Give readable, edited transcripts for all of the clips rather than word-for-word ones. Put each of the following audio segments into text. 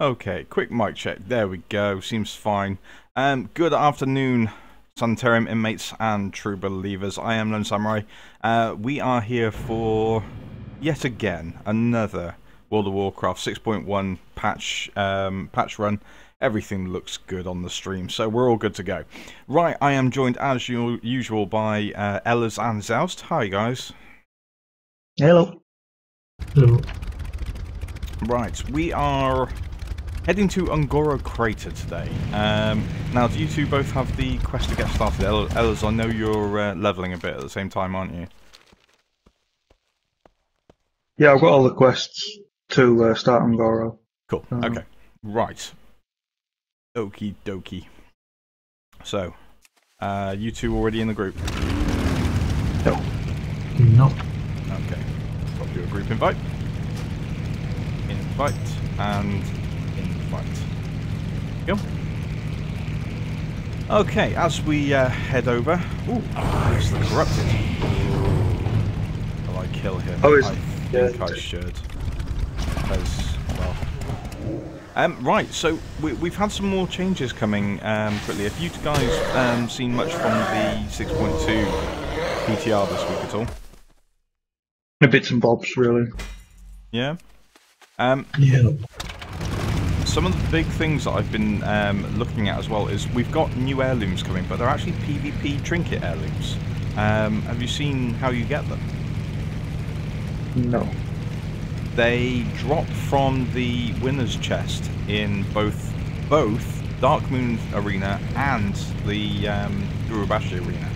Okay, quick mic check. There we go. Seems fine. Good afternoon, Sanitarium inmates and true believers. I am Lonesamurai. We are here for, yet again, another World of Warcraft 6.1 patch run. Everything looks good on the stream, so we're all good to go. Right, I am joined as usual by Ellas and Zoust. Hi, guys. Hello. Hello. Right, we are heading to Ungoro Crater today. Now, do you two both have the quest to get started? Ellas, I know you're leveling a bit at the same time, aren't you? Yeah, I've got all the quests to start on Goro. Cool, okay. Right. Okie dokie. So, you two already in the group? No. No. Okay. Drop you a group invite. Invite and invite. Go. Okay, as we head over. Ooh, it's the corrupted. Will I kill him? Oh, I think I should. Because, well. Right, so we've had some more changes coming quickly. Have you guys seen much from the 6.2 PTR this week at all? Bits and bobs, really. Yeah? Yeah. Some of the big things that I've been looking at as well is we've got new heirlooms coming, but they're actually PvP trinket heirlooms. Have you seen how you get them? No. They drop from the winner's chest in both Dark Moon Arena and the Gurubashi Arena,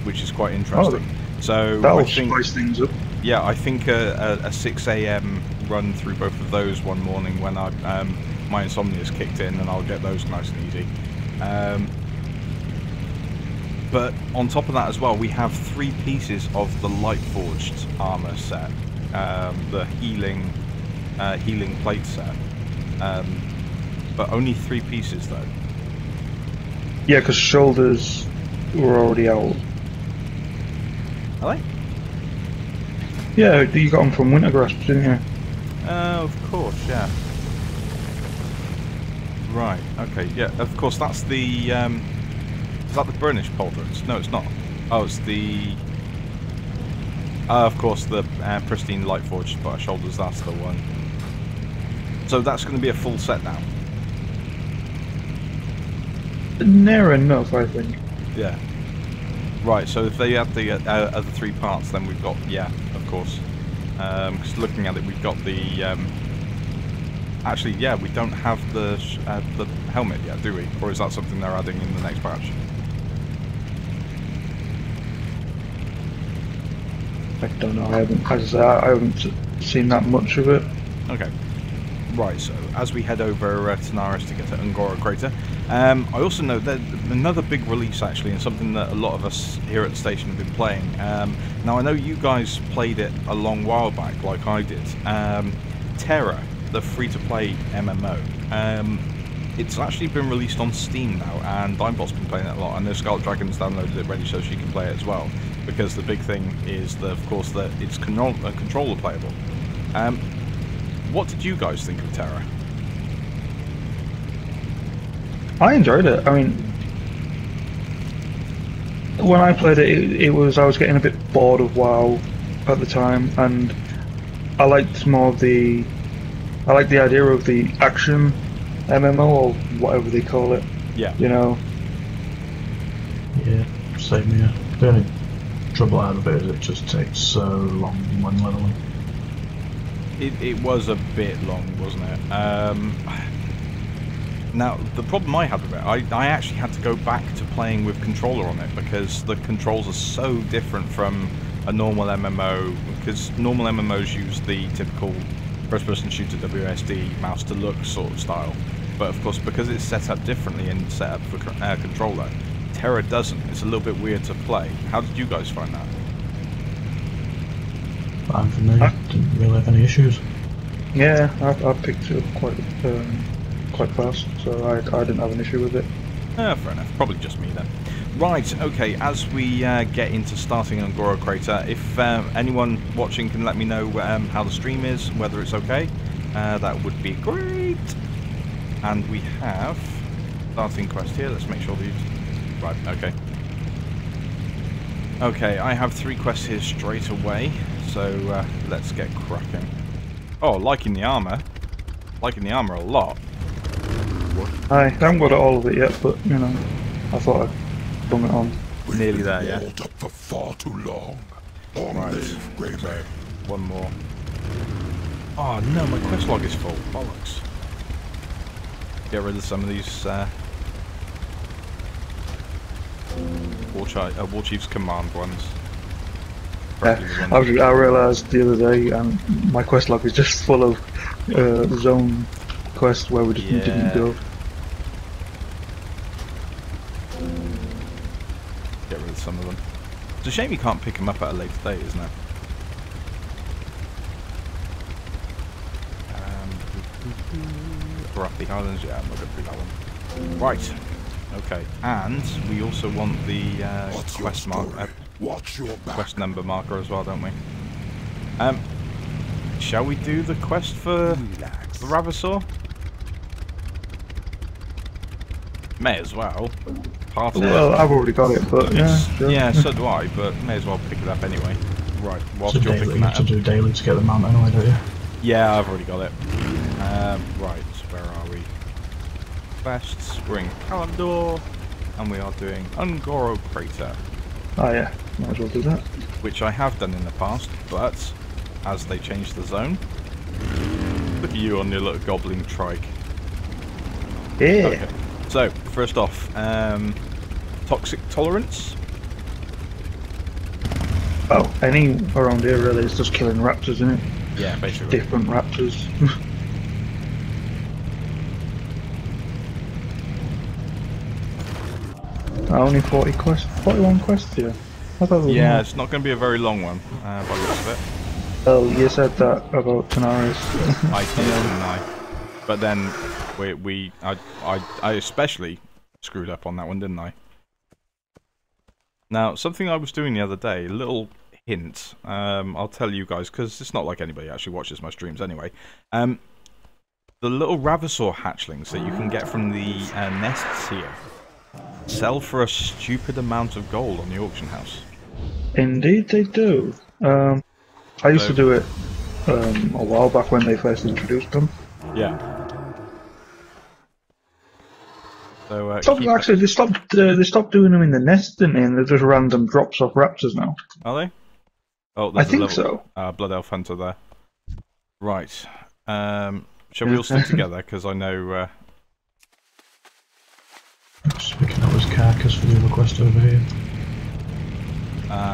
which is quite interesting. Oh, so that'll I think, spice things up. yeah, I think a 6 AM run through both of those one morning when my insomnia's kicked in, and I'll get those nice and easy. But on top of that as well, we have 3 pieces of the Light Forged armor set, the healing plate set, but only 3 pieces though. Yeah, because shoulders were already out. Are they? Yeah, you got them from Wintergrasp, didn't you? Of course, yeah. Right, okay, yeah, of course, that's the, is that the Burnished Pauldrons? No, it's not. Oh, it's the, of course, the Pristine Lightforged shoulders, that's the one. So that's going to be a full set now? Near enough, I think. Yeah. Right, so if they add the other 3 parts, then we've got, yeah, of course. Because looking at it, we've got the, actually, yeah, we don't have the helmet yet, do we? Or is that something they're adding in the next patch? I don't know. I haven't seen that much of it. Okay. Right, so as we head over to Naris to get to Ungoro Crater, I also know that another big release actually, and something that a lot of us here at the station have been playing. Now I know you guys played it a long while back, like I did. Terra, the free-to-play MMO. It's actually been released on Steam now, and Dimebot's been playing it a lot. I know Scarlet Dragon's downloaded it ready so she can play it as well. Because the big thing is that, of course, that it's controller playable. What did you guys think of Terra? I enjoyed it. I mean, when I played it, I was getting a bit bored of WoW at the time, and I liked more of the idea of the action MMO or whatever they call it. Yeah. You know. Yeah, same here. The only trouble I have with it is it just takes so long when leveling. It was a bit long, wasn't it? Now, the problem I had with it, I actually had to go back to playing with controller on it because the controls are so different from a normal MMO, because normal MMOs use the typical first-person shooter WSD mouse-to-look sort of style. But of course, because it's set up differently and set up for controller, Terra doesn't. It's a little bit weird to play. How did you guys find that? Fine for me. Didn't really have any issues. Yeah, I picked it up quite fast, so I didn't have an issue with it. Fair enough. Probably just me then. Right, okay, as we get into starting on Ungoro Crater, if anyone watching can let me know how the stream is, whether it's okay, that would be great. And we have starting quest here. Let's make sure these. Right. Okay. Okay. I have 3 quests here straight away. So let's get cracking. Oh, liking the armor. Liking the armor a lot. I haven't got all of it yet, but you know, I thought I'd bring it on. Nearly there, yeah. Up for far too long. Right. Greyman. One more. Oh no, my quest log is full. Bollocks. Get rid of some of these War Chief's command ones. I realised the other day, and my quest log is just full of zone quests where we just didn't go. Get rid of some of them. It's a shame you can't pick them up at a later date, isn't it? Up the islands, yeah, I'm not going to do that one. Right, okay, and we also want the quest quest number marker as well, don't we? Shall we do the quest for the Ravasor? May as well. Part of well, I've already got it, but yeah. Sure. Yeah, so do I, but may as well pick it up anyway. Right, whilst So you're daily, picking you that have to up. do daily to get the mount anyway, don't you? Yeah, I've already got it. Right, where are we? Quest, Spring Calendar, and we are doing Ungoro Crater, Oh yeah, might as well do that. which I have done in the past, but as they changed the zone, look at you on your little goblin trike. Yeah. Okay, so first off, toxic tolerance. Oh, any around here really is just killing raptors, isn't it? Yeah, basically. Different raptors. Only 41 quests here. I thought there was Yeah, more. it's not going to be a very long one, by the looks of it. Oh, you said that about Tanaris. I did, didn't I? But then I especially screwed up on that one, didn't I? Now, something I was doing the other day, a little hint. I'll tell you guys because it's not like anybody actually watches my streams anyway. The little Ravasor hatchlings that you can get from the nests here sell for a stupid amount of gold on the auction house. Indeed, they do. I used to do it a while back when they first introduced them. Yeah. So Actually, they stopped doing them in the nest, didn't they? And they're just random drops off raptors now. Are they? Oh, I there's think a level, so. Blood Elf Hunter there. Right. Shall we all stick together? Because I know. Just picking up his carcass for the other quest over here.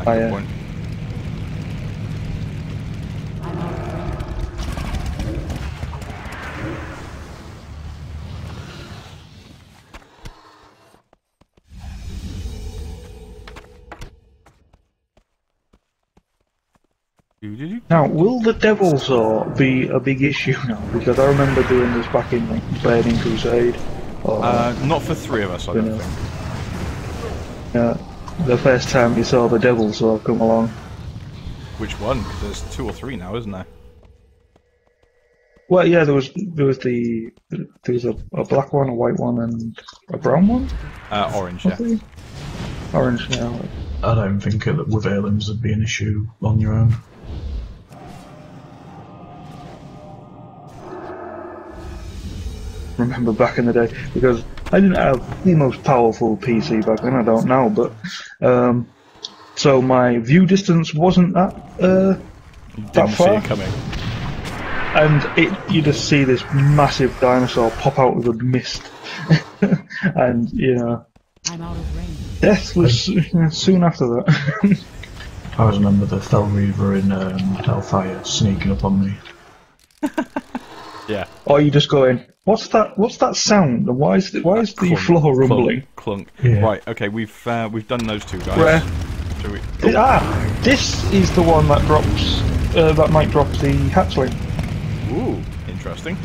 Good point. Now, will the Devilsaur be a big issue now? Because I remember doing this back in like Burning Crusade. Or, Not for 3 of us, I don't think. the first time you saw the Devilsaur come along. Which one? Because there's 2 or 3 now, isn't there? Well, yeah, there was a black one, a white one, and a brown one. Orange, yeah. Probably? Orange, yeah. I don't think that with aliens would be an issue on your own. Remember back in the day, because I didn't have the most powerful PC back then. I don't now, but so my view distance wasn't that Didn't see far, it coming. and you just see this massive dinosaur pop out of the mist, and I'm out of range. death was soon after that. I always remember the Fell Reaver in Hellfire sneaking up on me. Yeah. Or you just going, what's that sound? And why is the Clunk, floor rumbling? Clunk. Yeah. Right. Okay. We've done those 2 guys. Where? Shall we? This is the one that drops. That might drop the hatchling. Ooh, interesting.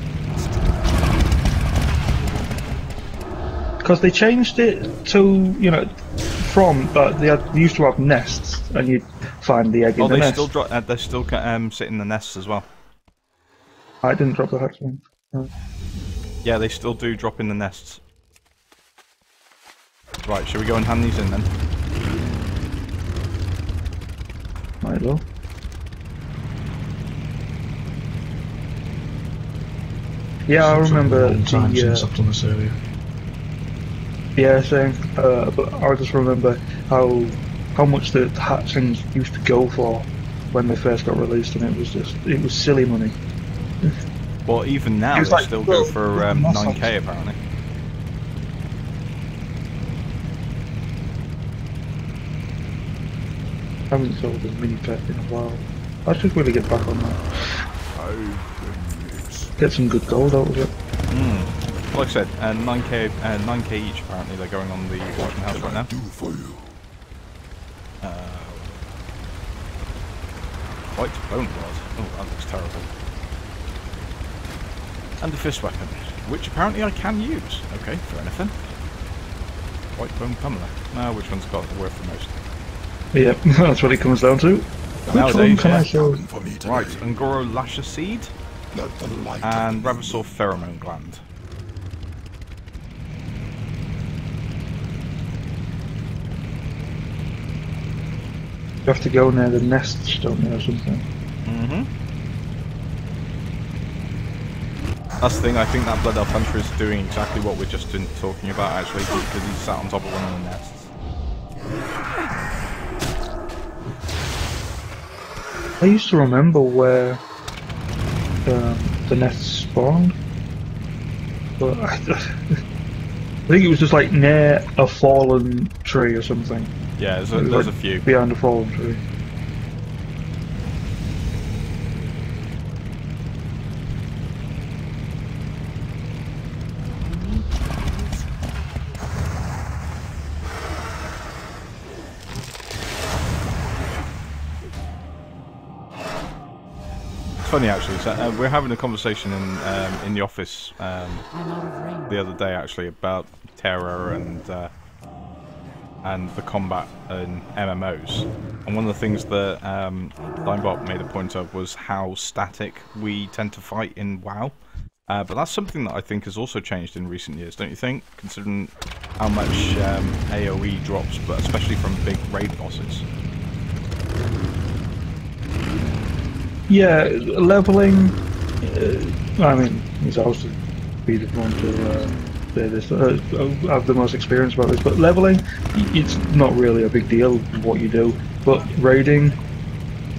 Because they changed it to, from they used to have nests, and you'd find the egg in the they nest. still they still sit in the nests as well. I didn't drop the hatchling. No. Yeah, they still do drop in the nests. Right, shall we go and hand these in then? Might as well. Yeah, I remember Long time since the. I've done this area. Yeah, same. But I just remember how much the hatchings used to go for when they first got released, and it was silly money. Well, even now It was they like, still well, go for well, 9k apparently. I haven't sold a mini pet in a while. I should really get back on that. Get some good gold out of it. Like I said, 9k each apparently. They're going on the auction house right now. Do for you. White bone rod. Oh, that looks terrible. And the fist weapon, which apparently I can use. Okay, for anything. White bone pummeler. Now, which one's got worth the most? Yeah, that's what it comes down to. Which Nowadays, one can I yeah. show? For me today. Right, Ungoro Lasher Seed Let the light and of Ravasaur Pheromone Gland. You have to go near the nests, don't you, or something? That's the thing, I think that Blood Elf Hunter is doing exactly what we're just talking about actually, because he's sat on top of one of the nests. I used to remember where the nests spawned, but I think it was just like near a fallen tree or something. Yeah, It was there's like a few. behind a fallen tree. It's funny actually, so, we're having a conversation in the office I'm out of range. the other day actually about terror and the combat in MMOs. And one of the things that Dimebot made a point of was how static we tend to fight in WoW. But that's something that I think has also changed in recent years, don't you think? Considering how much AoE drops, but especially from big raid bosses. Yeah, leveling. I mean, it's also be the one to say this. I have the most experience about this, but leveling, it's not really a big deal what you do. But raiding,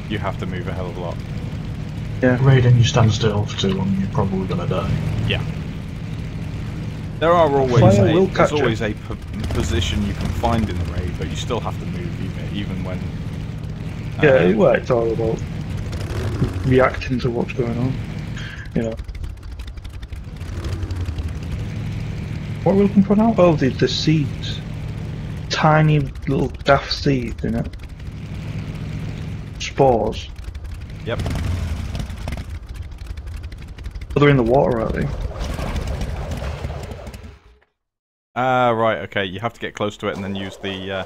You have to move a hell of a lot. yeah, Raiding, you stand still for too long, you're probably gonna die. Yeah. There are always Fire will there's catch you. always a position you can find in the raid, but you still have to move even when. yeah. Well, it's all about reacting to what's going on. You know. What are we looking for now? Oh, the seeds. Tiny little daft seeds in it. Spores. Yep. Oh, they're in the water, are they? Right. Okay. You have to get close to it and then use the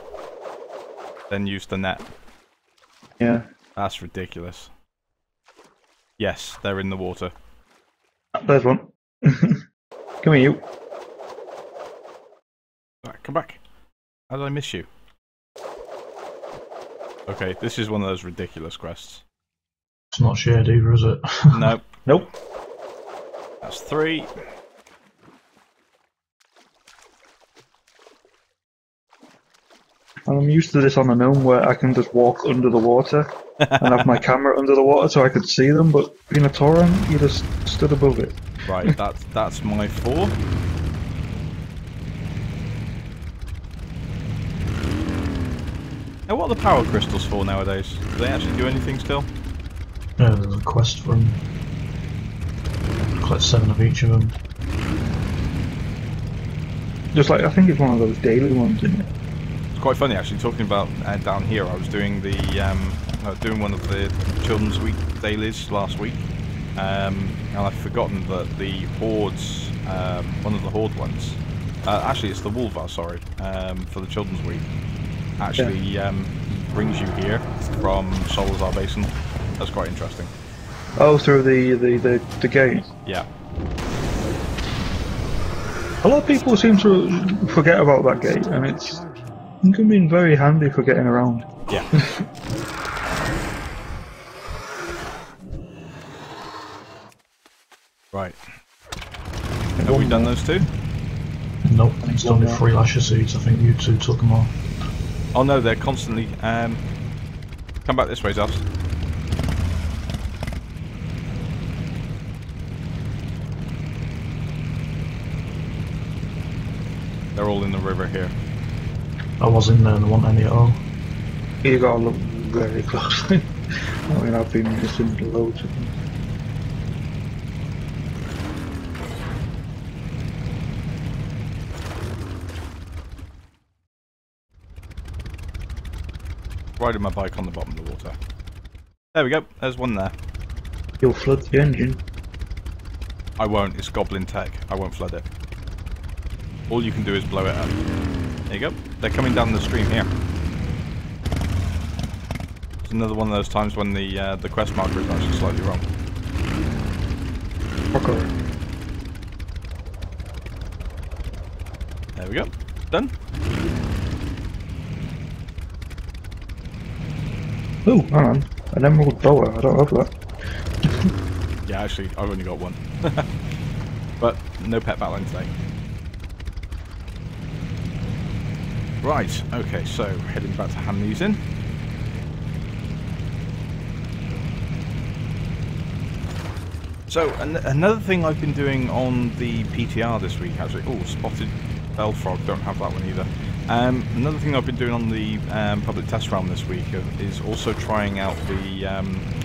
net. Yeah. That's ridiculous. Yes, they're in the water. There's one. Come here, you. Right, come back. How did I miss you? Okay, this is one of those ridiculous quests. It's not shared either, is it? Nope. Nope. That's 3. I'm used to this on a gnome where I can just walk under the water and have my camera under the water so I could see them, but in a torrent, you just stood above it. Right, that's my 4. Now, what are the power crystals for nowadays? Do they actually do anything still? Yeah, there's a quest for them. Collect 7 of each of them. Just like, I think it's one of those daily ones, isn't it? It's quite funny actually. Talking about down here, I was doing doing one of the Children's Week dailies last week, and I've forgotten that the Hordes, one of the Horde ones, actually it's the Wolvar, sorry, for the Children's Week, actually brings you here from Solazar Basin. That's quite interesting. Oh, through the gate. Yeah. A lot of people seem to forget about that gate, and it can be very handy for getting around. Yeah. Right. Have we done those two? Nope, it's only 3 lasher seeds. I think you two took them all. Oh no, they're constantly. Come back this way, Zels. They're all in the river here. I was in there and there wasn't any at all. You gotta look very closely. I mean, I've been missing loads of them. Riding my bike on the bottom of the water. There we go. There's one there. You'll flood the engine. I won't. It's Goblin tech. I won't flood it. All you can do is blow it up. There you go. They're coming down the stream here. It's another one of those times when the quest marker is actually slightly wrong. Okay. There we go. Done. Oh, hang on. An emerald boa. I don't have that. Yeah, actually, I've only got one. But no pet battling today. Right, okay, so heading back to hand these in. So, another thing I've been doing on the PTR this week, actually. Oh, spotted Bellfrog, don't have that one either. Another thing I've been doing on the public test realm this week is also trying out the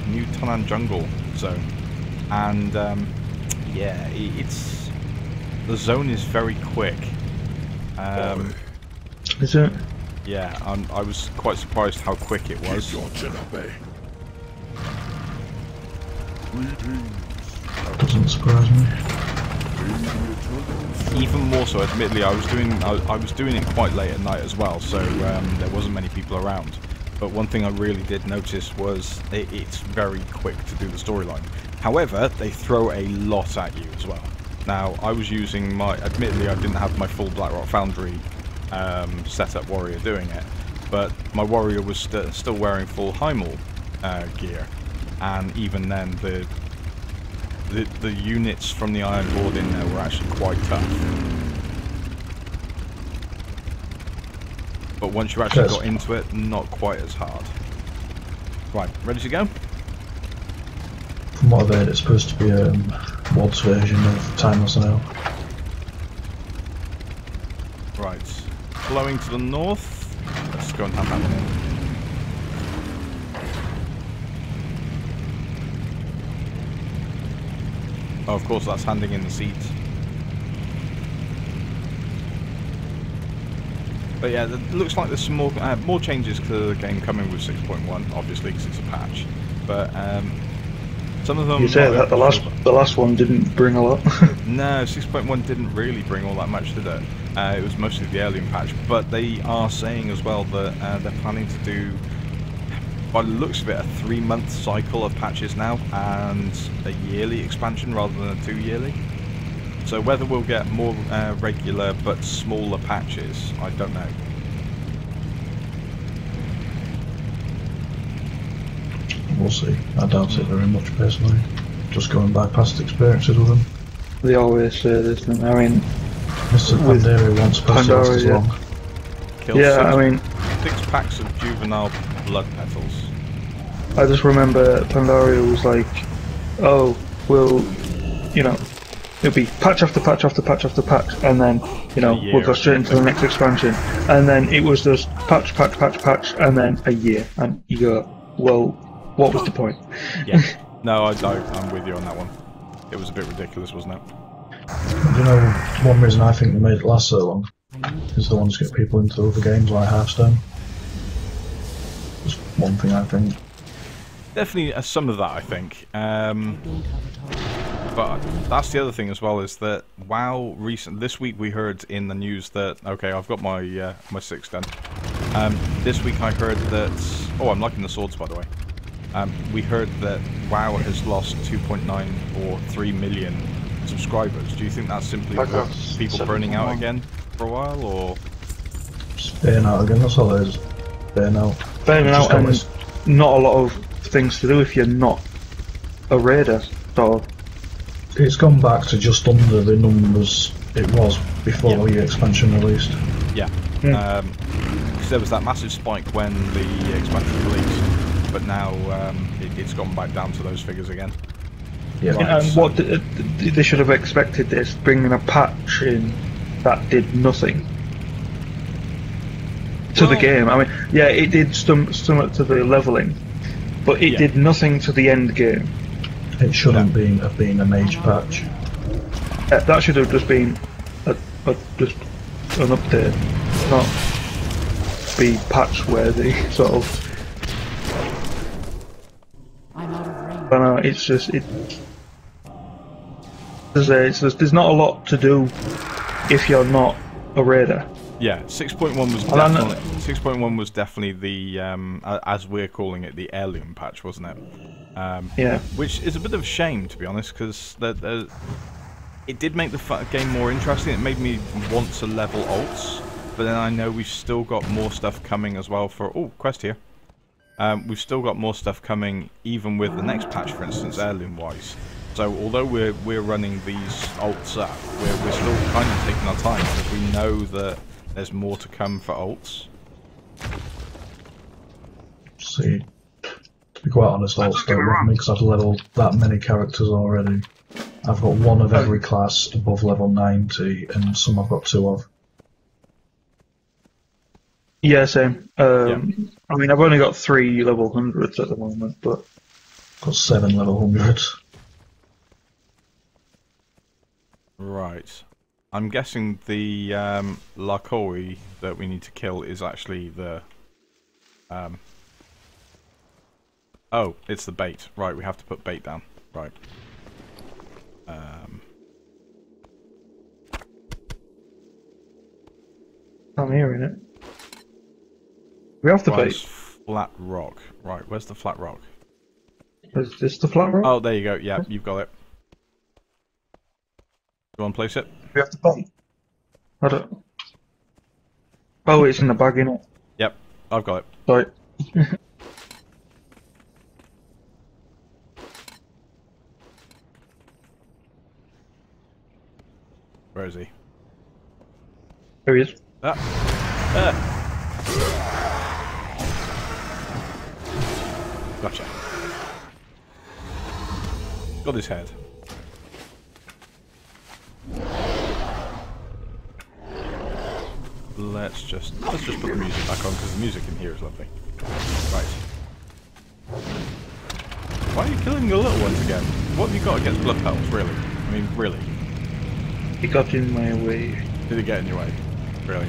new Tanan jungle zone. And yeah, it's the zone is very quick. Is it? Yeah, I was quite surprised how quick it was. Doesn't surprise me. Even more so, admittedly, I was doing it quite late at night as well, so there wasn't many people around. But one thing I really did notice was it's very quick to do the storyline. However, they throw a lot at you as well. Now, I was using my, admittedly, I didn't have my full Blackrock Foundry setup warrior doing it, but my warrior was still wearing full Heimel gear, and even then, the units from the Iron Horde in there were actually quite tough. But once you actually got into it, not quite as hard. Right, ready to go? From what I've heard, it's supposed to be a WoD's version of Timeless Now. Right, flowing to the north. Let's go and hand that one in. Oh, of course, that's handing in the seeds. But yeah, it looks like there's some more changes to the game coming with 6.1, obviously, because it's a patch. But some of them. You say that the last one didn't bring a lot. No, 6.1 didn't really bring all that much, did it? It was mostly the alien patch. But they are saying as well that they're planning to do, by the looks of it, a 3-month cycle of patches now, and a yearly expansion rather than a 2-yearly. So whether we'll get more regular but smaller patches, I don't know. We'll see. I doubt it very much personally. Just going by past experiences with them. They always say this, and I mean, Mr. Pandaria wants Pandaria as long. Kill yeah, I mean, 6 packs of juvenile blood petals. I just remember Pandaria was like, oh, we'll, you know, it'll be patch after patch after patch after patch, and then, you know, we'll go straight into the next expansion. And then it was just patch, patch, patch, patch, and then a year. And you go, well, what was the point? Yeah. No, I'm with you on that one. It was a bit ridiculous, wasn't it? You know, one reason I think they made it last so long is they want to get people into other games like Hearthstone. Just one thing I think. Definitely some of that, I think. But that's the other thing as well, is that WoW this week we heard in the news that, okay, I've got my my 6 done. This week I heard that, oh, I'm liking the swords, by the way. We heard that WoW has lost 2.9 or 3 million subscribers. Do you think that's simply Like with that's people 7 burning out one. again for a while, or? Just burn out again, that's all it is. Burn out. Burning Just out got and this- not a lot of things to do if you're not a raider, sort of. It's gone back to just under the numbers it was before the expansion released. Yeah. Yeah. Because there was that massive spike when the expansion released, but now it's gone back down to those figures again. Yeah. Right. And so- what they should have expected this, bringing a patch in that did nothing to the Well- game. I mean, yeah, it did somewhat to the leveling, but it Yeah. did nothing to the end game. It shouldn't have been a major patch. That should have just been just an update, not be patch worthy, sort of. I'm out of range. I don't know, it's just there's not a lot to do if you're not a raider. Yeah, 6.1 was Well, I know- definitely 6.1 was definitely the as we're calling it, the heirloom patch, wasn't it? Yeah. Which is a bit of a shame, to be honest, because it did make the game more interesting. It made me want to level alts, but then I know we've still got more stuff coming as well for... Oh, quest here. We've still got more stuff coming, even with the next patch, for instance, heirloom-wise. So although we're running these alts up, we're still kind of taking our time, because we know that there's more to come for alts. See, to be quite honest, I'll start with me because I've leveled that many characters already. I've got one of every class above level 90, and some I've got 2 of. Yeah, same. I mean, I've only got 3 level 100s at the moment, but Got 7 level 100s. Right. I'm guessing the Lakoi that we need to kill is actually the... Oh, it's the bait. Right, we have to put bait down. Right. I'm hearing it. We have to Where's bait. flat rock? Right, where's the flat rock? Is this the flat rock? Oh, there you go. Yeah, you've got it. Do you want to place it? We have to bait. I don't. Oh, it's in the bag, innit? Yep, I've got it. Sorry. Where is he? There he is. Ah. Gotcha. Got his head. Let's just put the music back on because the music in here is lovely. Right. Why are you killing the little ones again? What have you got against blood petals, really? I mean, really? He got in my way. Did it get in your way? Really?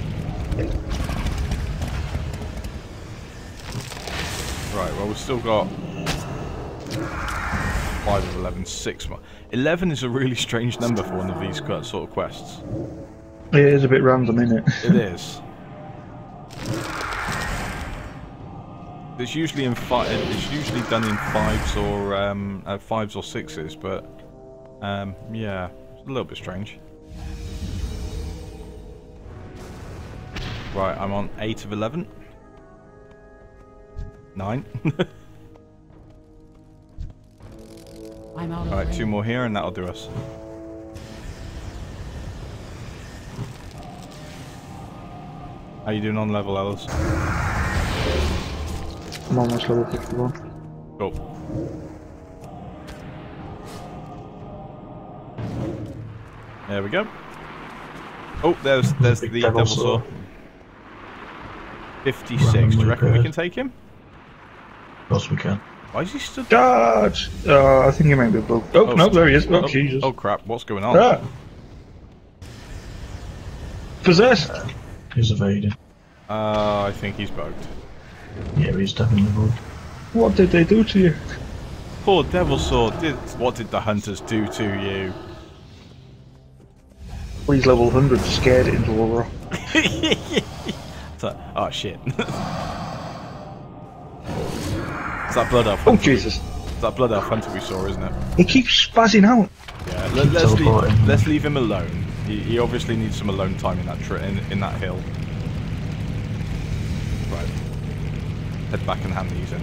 Right, well, we've still got 5 of 11, 6 more. 11 is a really strange number for one of these sort of quests. It is a bit random, innit? It is. It's usually in it's usually done in 5s or 6s, but yeah, it's a little bit strange. Right, I'm on 8 of 11. 9. I'm out of Alright, range. 2 more here and that'll do us. How you doing on level, Ellis? I'm almost level 51. Cool. There we go. Oh, there's the Big devil devil saw. saw. 56. Do you reckon we can take him? Of course we can. Why is he stood? Charge! I think he might be bugged. Oh, no, there he is. Oh, Jesus. Oh crap! What's going on? Ah. Possessed! He's evading. I think he's bugged. Yeah, he's definitely bugged. What did they do to you? Poor devil sword. What did the hunters do to you? Please level 100 scared it into a rock. Oh shit. Is that blood up? Oh, Jesus. that Blood Elf Hunter we saw, isn't it? He keeps spazzing out. Yeah, Keep teleporting. let's leave him alone. He obviously needs some alone time in that in that hill. Right. Head back and hand these in.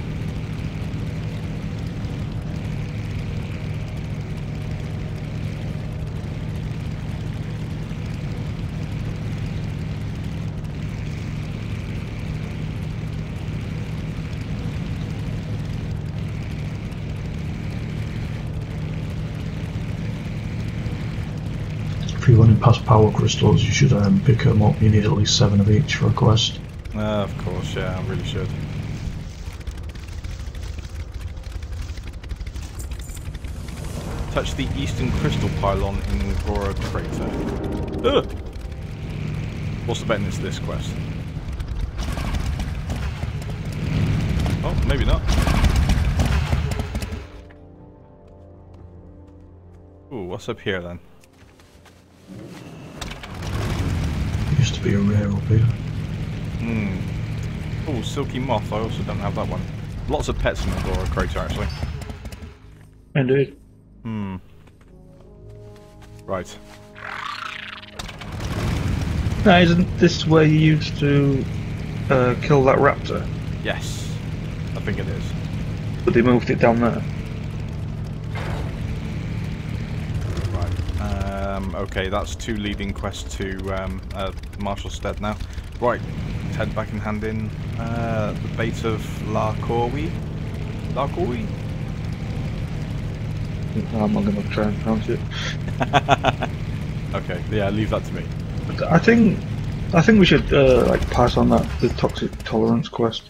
If you're running past power crystals, you should pick them up. You need at least 7 of each for a quest. Of course, yeah, I really should. Touch the eastern crystal pylon in Gora Crater. Ugh! What's the betting it's this quest? Oh, maybe not. Ooh, what's up here then? Used to be a rare up here. Oh, Silky Moth, I also don't have that one. Lots of pets in the Gora Crater, actually. Indeed. Right. Now, isn't this where you used to kill that raptor? Yes. I think it is. But they moved it down there. Right. Okay, that's 2 leading quests to Marshall Stead now. Right. Let's head back and hand in the bait of Larkorwi. Larkorwi? I'm not going to try and pronounce it. Okay, yeah, leave that to me. But I think we should like pass on the toxic tolerance quest,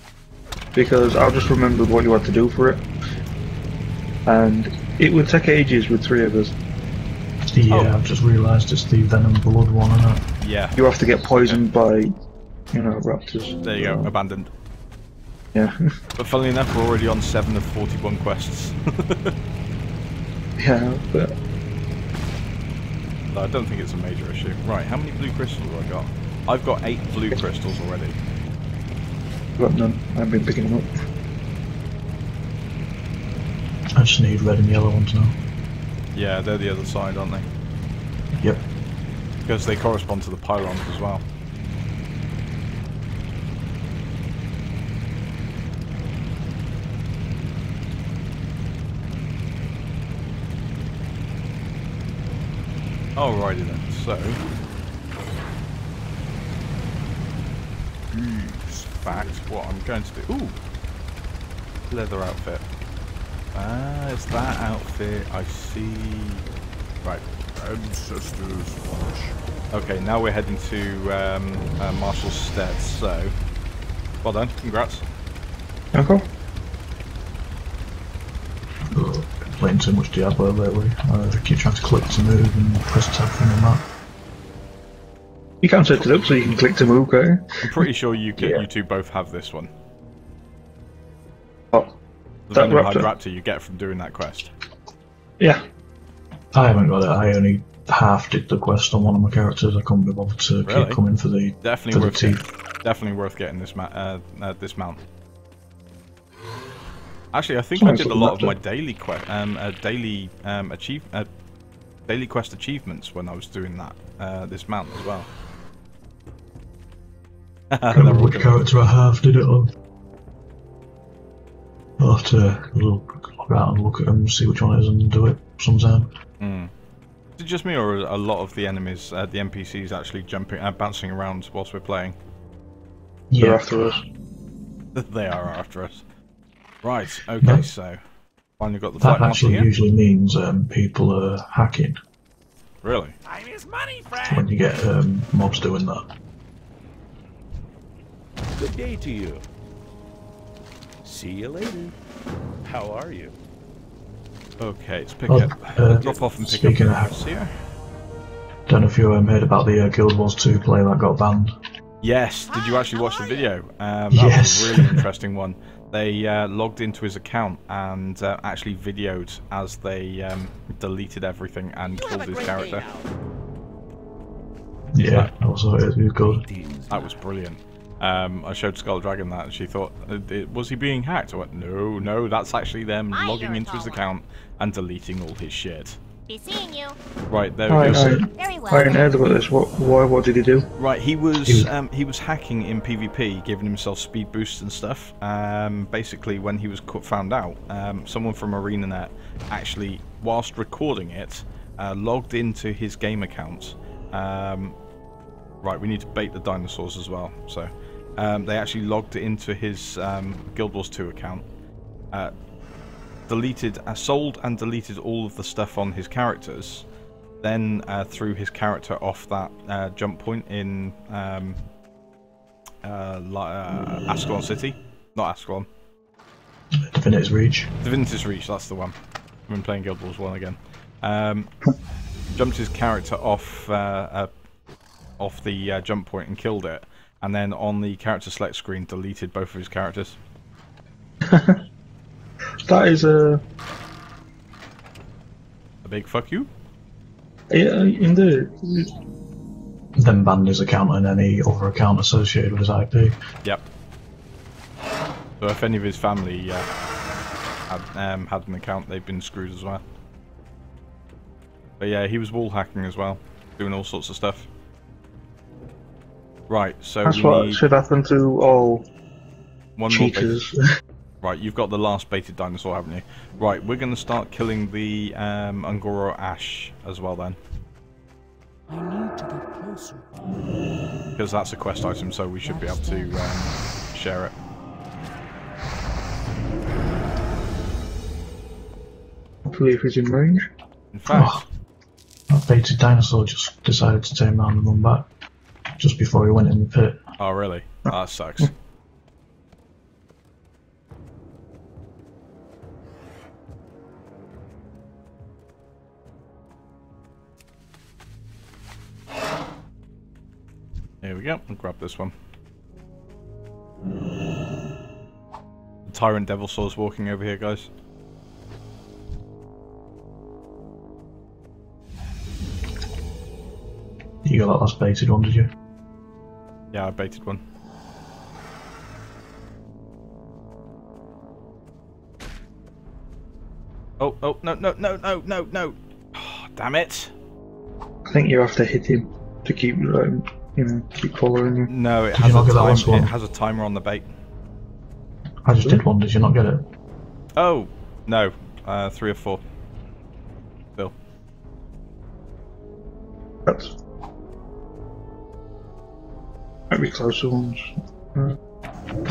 because I've just remembered what you had to do for it, and it would take ages with 3 of us. Yeah, I've just realised it's the Venom Blood one, isn't it? Yeah. You have to get poisoned by, you know, raptors. There you go, abandoned. Yeah. But funnily enough, we're already on 7 of 41 quests. Yeah, but I don't think it's a major issue. Right, how many blue crystals have I got? I've got 8 blue crystals already. I've got none. I've been picking them up. I just need red and yellow ones now. Yeah, they're the other side, aren't they? Yep. Because they correspond to the pylons as well. Alrighty then, so... In fact, what I'm going to do... Ooh! Leather outfit. Ah, it's that outfit, I see... Right. Ancestors watch. Okay, now we're heading to Marshall Stead, so... Well done, congrats. Okay. Been playing too much Diablo lately. I keep trying to click to move and press tab from the map. You can set it up so you can click to move, okay? I'm pretty sure you can, Yeah. you two both have this one. Oh, The that Venom raptor. Raptor you get from doing that quest. Yeah. I haven't got it. I only half did the quest on one of my characters. I couldn't be bothered to Really? keep coming for the Definitely worth teeth. definitely worth getting this this mount. Actually, I think I Sounds did a like lot of Raptor. my daily daily quest achievements when I was doing that this mount as well. I can't remember which character I half did it on. I'll have to log out and look at them, see which one it is, and do it sometime. Is it just me, or are a lot of the enemies, the NPCs, actually jumping, bouncing around whilst we're playing? They're Yeah, after us. They are after us. Right. Okay. No. So finally got the that Black Master actually here. usually means people are hacking Really? Time is money, friend. when you get mobs doing that. Good day to you. See you later. How are you? Okay. Let's pick Oh, up. Drop off and pick up speaking the of- rest here. Don't know if you heard about the Guild Wars 2 play that got banned. Yes. Did you actually watch the video? That Yes. was a really interesting one. They logged into his account and actually videoed as they deleted everything and killed his character. Yeah, also it was good. That was brilliant. I showed Scarlet Dragon that, and she thought, was he being hacked? I went, no, that's actually them logging into his account and deleting all his shit. Be seeing you. Right, there we go. Very well. I hadn't heard about this. What did he do? Right, he was hacking in PvP, giving himself speed boosts and stuff. Basically, when he was found out, someone from ArenaNet actually, whilst recording it, logged into his game account. Right, we need to bait the dinosaurs as well. So, they actually logged it into his Guild Wars 2 account. Sold and deleted all of the stuff on his characters, then threw his character off that jump point in Ascalon City. Not Ascalon. Divinity's Reach. Divinity's Reach, that's the one. I've been playing Guild Wars 1 again. Jumped his character off the jump point and killed it, and then on the character select screen deleted both of his characters. That is a big fuck you. Yeah, indeed. Then banned his account and any other account associated with his IP. Yep. So if any of his family had an account, they've been screwed as well. But yeah, he was wall hacking as well, doing all sorts of stuff. Right, so that's what should happen to all cheaters. Right, you've got the last baited dinosaur, haven't you? Right, we're going to start killing the Ungoro Ash as well then. I need to get closer. Because that's a quest item, so we should be able to share it. Hopefully if he's in range. In fact... that baited dinosaur just decided to turn around and run back. Just before he went in the pit. Oh really? Oh, that sucks. Here we go, I'll grab this one. The Tyrant Devil Saw's walking over here, guys. You got that last baited one, did you? Yeah, I baited one. Oh, no. Oh, damn it. I think you have to hit him to keep, keep following you. No, it has a timer on the bait. I just did one, did you not get it? Oh, no. 3 or 4. Bill. That's... might be closer ones.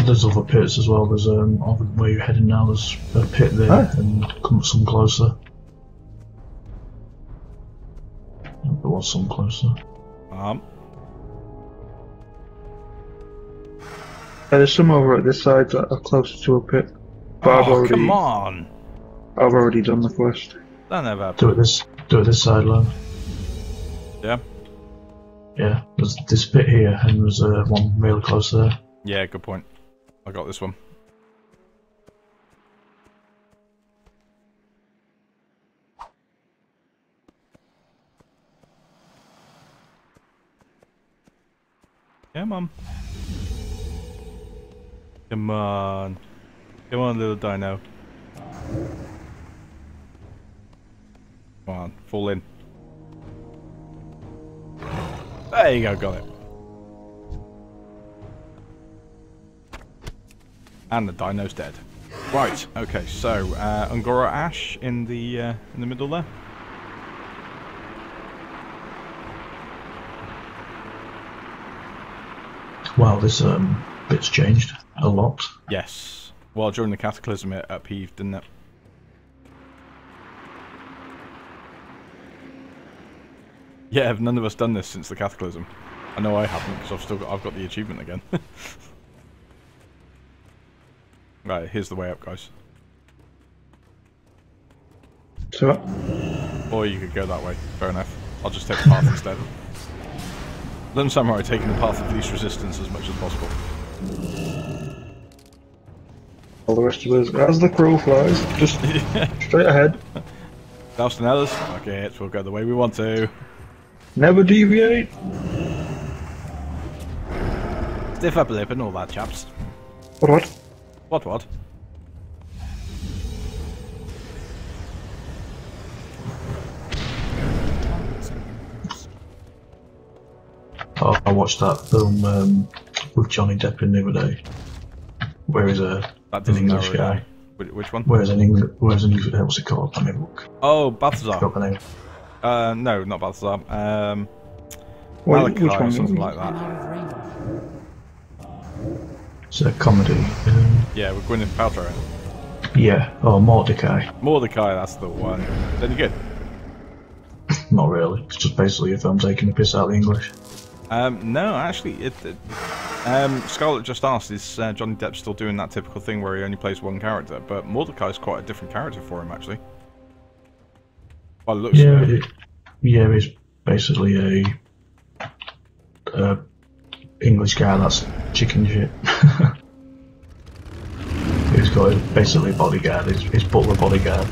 There's other pits as well. There's over where you're heading now. There's a pit there, and some closer. There was some closer. There's some over at this side that are closer to a pit. But come on! I've already done the quest. That never happened. Do it this side, Lone. Yeah. Yeah, there's this pit here, and there's one really close there. Yeah, good point. I got this one. Come on. Come on. Come on, little dino. Come on, fall in. There you go, got it. And the dino's dead. Right, okay, so Ungoro Ash in the middle there. Wow, this bit's changed a lot. Yes. Well, during the Cataclysm it upheaved, didn't it? Yeah, have none of us done this since the Cataclysm? I know I haven't, because I've got the achievement again. Right, here's the way up, guys. So, or you could go that way. Fair enough. I'll just take the path instead. Lonesamurai taking the path of least resistance as much as possible. all the rest of us, as the crow flies, just straight ahead. Doused and others? Okay, we'll go the way we want to. Never deviate. Stiff upper lip and all that, chaps. What? What? Oh, I watched that film with Johnny Depp in the other day, where he's That an doesn't English narrow it guy. down. Which one? Where's an English? What's it called? Let me look. Oh, Balthazar. Got the name. No, not Balthazar. Which Malachi or one? something like I'm that. out of range. It's a comedy. Yeah, with Gwyneth Paltrow. Yeah. Oh, Mordecai. Mordecai, that's the one. Then you're good. Not really. It's just basically if I'm taking the piss out of the English. No, actually, Scarlett just asked, is Johnny Depp still doing that typical thing where he only plays one character? But Mordecai's quite a different character for him, actually. By the looks of it. Yeah, he's basically a English guy that's chicken shit. He's got basically a bodyguard. His butler bodyguard.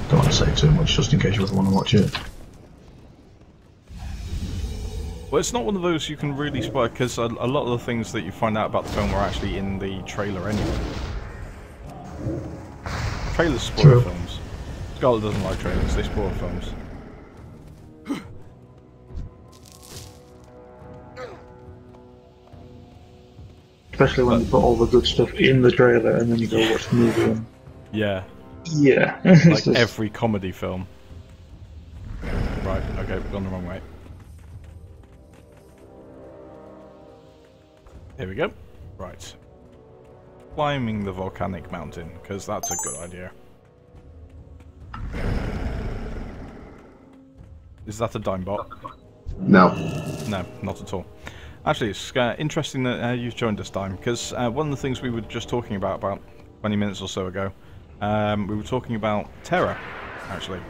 Don't want to say too much, just in case you ever want to watch it. Well, it's not one of those you can really spoil, because a lot of the things that you find out about the film are actually in the trailer anyway. Trailers spoil True. films. Scarlett doesn't like trailers, they spoil films. Especially when you put all the good stuff in the trailer and then you go watch the movie. And... Yeah, Yeah. like every comedy film. Right, okay, we've gone the wrong way. Here we go. Right. Climbing the volcanic mountain, because that's a good idea. Is that a dime bot? No. No, not at all. Actually, it's interesting that you've joined us, Dime, because one of the things we were just talking about 20 minutes or so ago, we were talking about Terra, actually,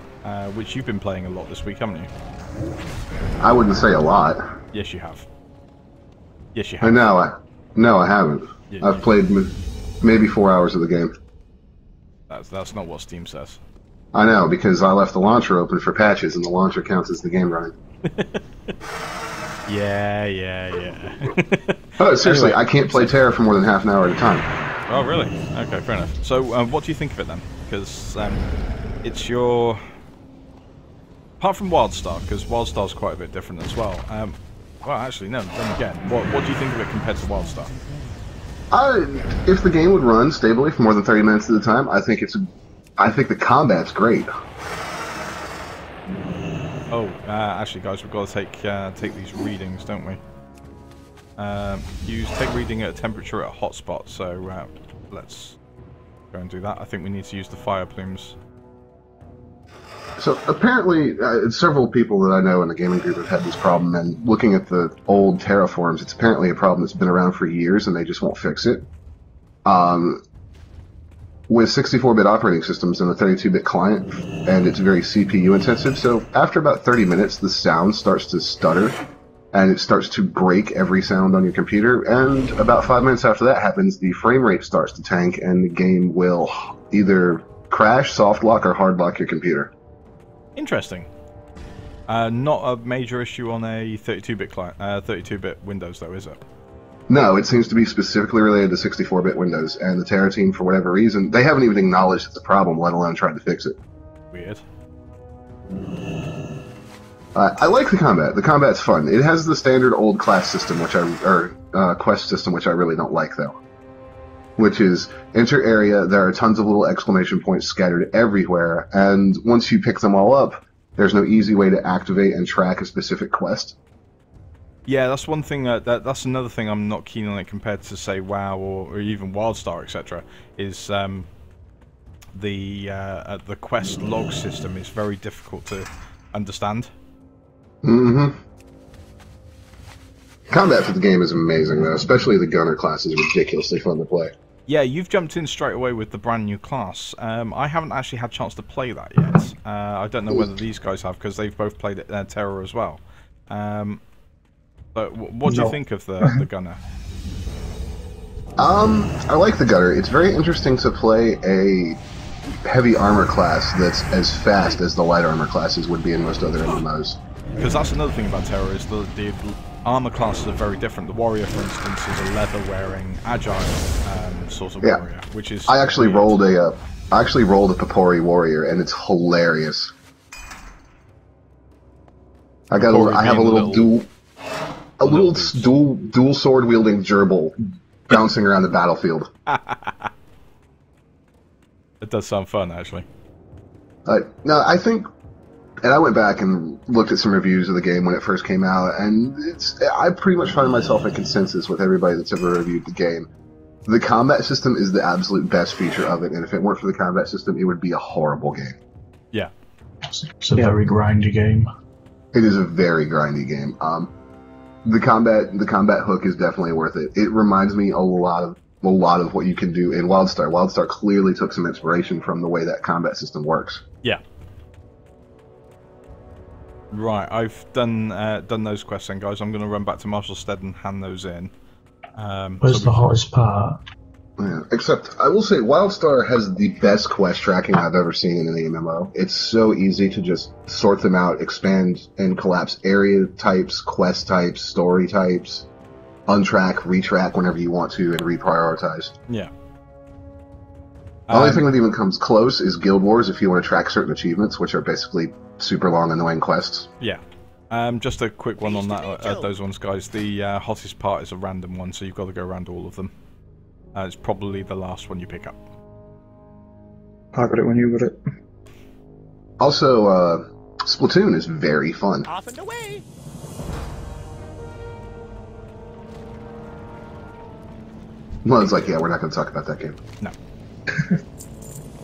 which you've been playing a lot this week, haven't you? I wouldn't say a lot. Yes, you have. Yes, you have. No, I haven't. Yeah, I've played maybe 4 hours of the game. That's not what Steam says. I know, because I left the launcher open for patches, and the launcher counts as the game running. Yeah. Oh, seriously, Anyway, I can't play Terra for more than half an hour at a time. Oh, really? Okay, fair enough. So, what do you think of it then? Because it's your... Apart from WildStar, because WildStar's quite a bit different as well. Well, actually, no, then again, what do you think of it compared to WildStar? If the game would run stably for more than 30 minutes at a time, I think the combat's great. Oh, actually, guys, we've got to take these readings, don't we? Take reading at a temperature at a hotspot. So let's go and do that. I think we need to use the fire plumes. So apparently, several people that I know in the gaming group have had this problem, and looking at the old terraforms, it's apparently a problem that's been around for years, and they just won't fix it. With 64-bit operating systems and a 32-bit client, and it's very CPU intensive, so after about 30 minutes, the sound starts to stutter, and it starts to break every sound on your computer, and about 5 minutes after that happens, the frame rate starts to tank, and the game will either crash, soft lock, or hard lock your computer. Interesting. Not a major issue on a 32-bit client, 32-bit Windows, though, is it? No, it seems to be specifically related to 64-bit Windows, and the Terra team, for whatever reason, they haven't even acknowledged it's a problem, let alone tried to fix it. Weird. I like the combat. The combat's fun. It has the standard old class system, quest system, which I really don't like, though. Which is, enter area, there are tons of little exclamation points scattered everywhere, and once you pick them all up, there's no easy way to activate and track a specific quest. Yeah, that's one thing. That's another thing I'm not keen on it compared to, say, WoW or even WildStar, etc. Is the quest log system is very difficult to understand. Mm-hmm. Combat for the game is amazing, though. Especially the gunner class is ridiculously fun to play. Yeah, you've jumped in straight away with the brand new class. I haven't actually had a chance to play that yet. I don't know whether these guys have, because they've both played Terror as well. But what do you think of the gunner? I like the gunner. It's very interesting to play a heavy armor class that's as fast as the light armor classes would be in most other MMOs. Because that's another thing about Terror, is armor classes are very different. The warrior, for instance, is a leather-wearing, agile sort of warrior, which is. I actually rolled a Papori warrior, and it's hilarious. I have a little dual sword wielding gerbil bouncing around the battlefield. It does sound fun, actually. No, I think, and I went back and looked at some reviews of the game when it first came out, and I pretty much find myself in consensus with everybody that's ever reviewed the game. The combat system is the absolute best feature of it, and if it weren't for the combat system, it would be a horrible game. Yeah. It's a very grindy game. It is a very grindy game. The combat hook is definitely worth it. It reminds me a lot of what you can do in WildStar. WildStar clearly took some inspiration from the way that combat system works. Yeah. Right, I've done those quests then, guys. I'm going to run back to Marshall Stead and hand those in. Where's the hottest part? Yeah, except, I will say, WildStar has the best quest tracking I've ever seen in an MMO. It's so easy to just sort them out, expand and collapse area types, quest types, story types, untrack, retrack whenever you want to, and reprioritize. Yeah. The only thing that even comes close is Guild Wars if you want to track certain achievements, which are basically super long, annoying quests. Yeah. Just a quick one on that. Those ones, guys. The hottest part is a random one, so you've got to go around all of them. It's probably the last one you pick up. I got it when you got it. Also, Splatoon is very fun. Off and away. Well, it's like, yeah, we're not going to talk about that game. No.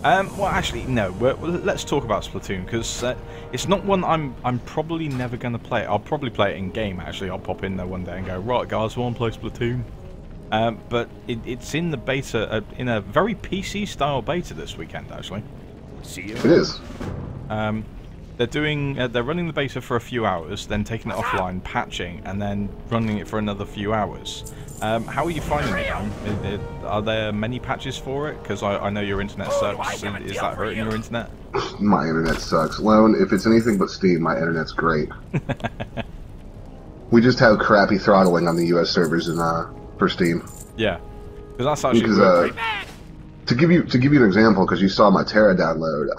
Well, actually, no. Let's talk about Splatoon, because it's not one I'm probably never going to play. I'll probably play it in game. Actually, I'll pop in there one day and go, right, guys, want to play Splatoon? But it's in the beta, in a very PC style beta this weekend. Actually, it is. They're running the beta for a few hours, then taking it offline, patching, and then running it for another few hours. How are you finding it? Are there many patches for it? Because I know your internet sucks. Is that hurting your internet? My internet sucks. Lone, if it's anything but Steam, my internet's great. We just have crappy throttling on the US servers for Steam. Yeah, because that's actually to give you an example, because you saw my Terra download.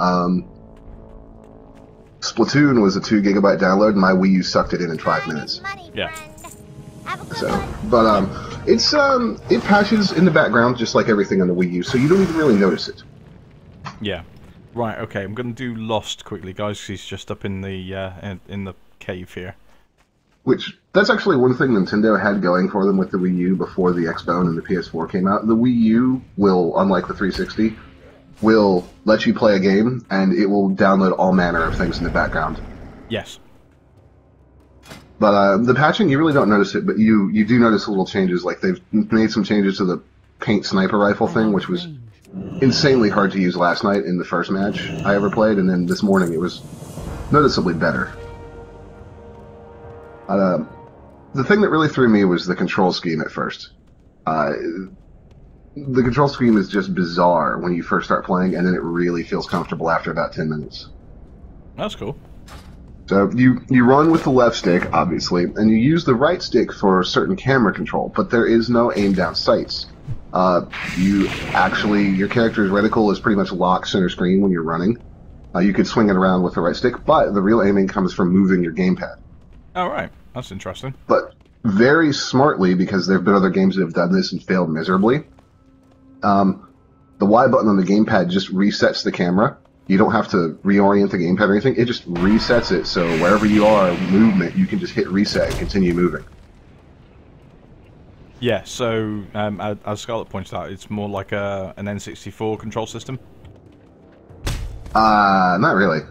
Splatoon was a 2 gigabyte download, and my Wii U sucked it in 5 minutes. Yeah. So, but it patches in the background just like everything on the Wii U, so you don't even really notice it. Yeah. Right. Okay. I'm going to do Lost quickly, guys. 'Cause he's just up in the cave here. Which that's actually one thing Nintendo had going for them with the Wii U before the Xbone and the PS4 came out. The Wii U will, unlike the 360, will let you play a game and it will download all manner of things in the background. Yes. But the patching, you really don't notice it, but you do notice little changes. Like they've made some changes to the paint sniper rifle thing, which was insanely hard to use last night in the first match I ever played, and then this morning it was noticeably better. The thing that really threw me was the control scheme at first. The control scheme is just bizarre when you first start playing, and then it really feels comfortable after about 10 minutes. That's cool. So you run with the left stick, obviously, and you use the right stick for certain camera control, but there is no aim down sights. Your character's reticle is pretty much locked center screen when you're running. You could swing it around with the right stick, but the real aiming comes from moving your gamepad. All right, that's interesting. But very smartly, because there have been other games that have done this and failed miserably, the Y button on the gamepad just resets the camera. You don't have to reorient the gamepad or anything. It just resets it, so wherever you are, movement, you can just hit reset and continue moving. Yeah, so as Scarlett pointed out, it's more like an N64 control system. Not really.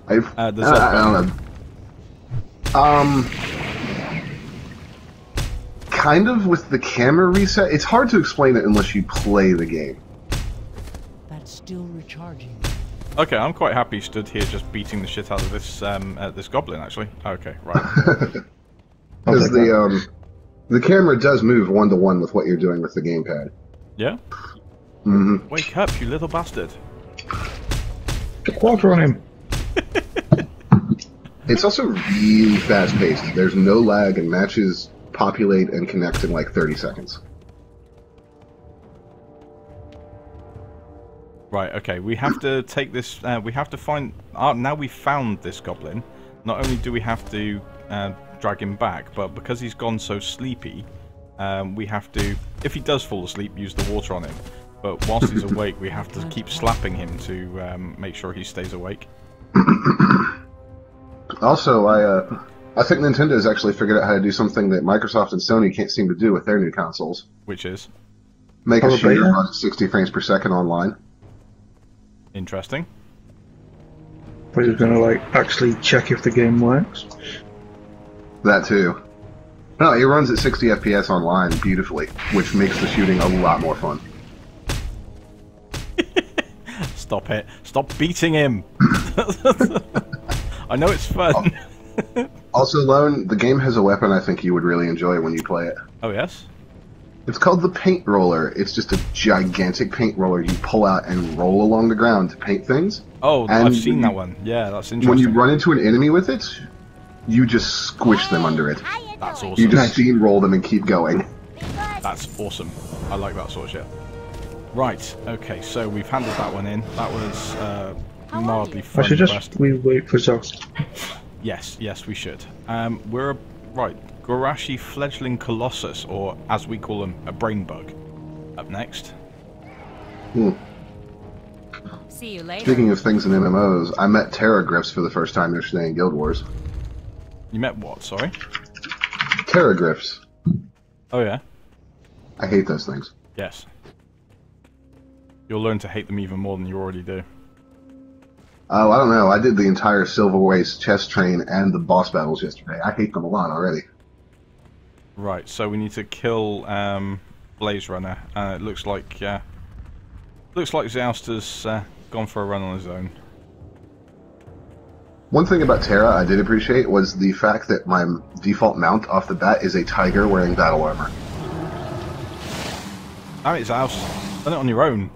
I don't know. Kind of with the camera reset. It's hard to explain it unless you play the game. That's still recharging. Okay, I'm quite happy stood here just beating the shit out of this this goblin, actually. Okay, right. Because the camera does move 1-to-1 with what you're doing with the gamepad. Yeah? Mm-hmm. Wake up, you little bastard. Get water on him. It's also really fast-paced. There's no lag, and matches populate and connect in like 30 seconds. Right, okay, we have to take this, we have to find, now we've found this goblin, not only do we have to drag him back, but because he's gone so sleepy, we have to, if he does fall asleep, use the water on him. But whilst he's awake, we have to keep slapping him to make sure he stays awake. Also, I think Nintendo's actually figured out how to do something that Microsoft and Sony can't seem to do with their new consoles. Which is? Make a shooter run at 60 frames per second online. Interesting. But you're gonna like actually check if the game works. That too. No, it runs at 60 FPS online beautifully, which makes the shooting a lot more fun. Stop it. Stop beating him. I know it's fun. Also, Lone, the game has a weapon I think you would really enjoy when you play it. Oh, yes? It's called the paint roller. It's just a gigantic paint roller you pull out and roll along the ground to paint things. Oh, and I've seen that one. Yeah, that's interesting. When you run into an enemy with it, you just squish them under it. That's awesome. You just steamroll them and keep going. That's awesome. I like that sort of shit. Right, okay, so we've handed that one in. That was mildly fun. I should we wait for Zox. Yes, we should. We're right. Gorashi fledgling colossus, or as we call them, a brain bug. Up next. See you later. Speaking of things in MMOs, I met Terragriffs for the first time yesterday in Guild Wars. You met what? Sorry. Terragriffs. Oh yeah. I hate those things. Yes. You'll learn to hate them even more than you already do. Oh, I don't know. I did the entire Silver Waste chess train and the boss battles yesterday. I hate them a lot already. Right, so we need to kill Blaze Runner. It looks like Zouster's gone for a run on his own. One thing about Terra I did appreciate was the fact that my default mount off the bat is a tiger wearing battle armor. Damn it, Zoust. Done it on your own.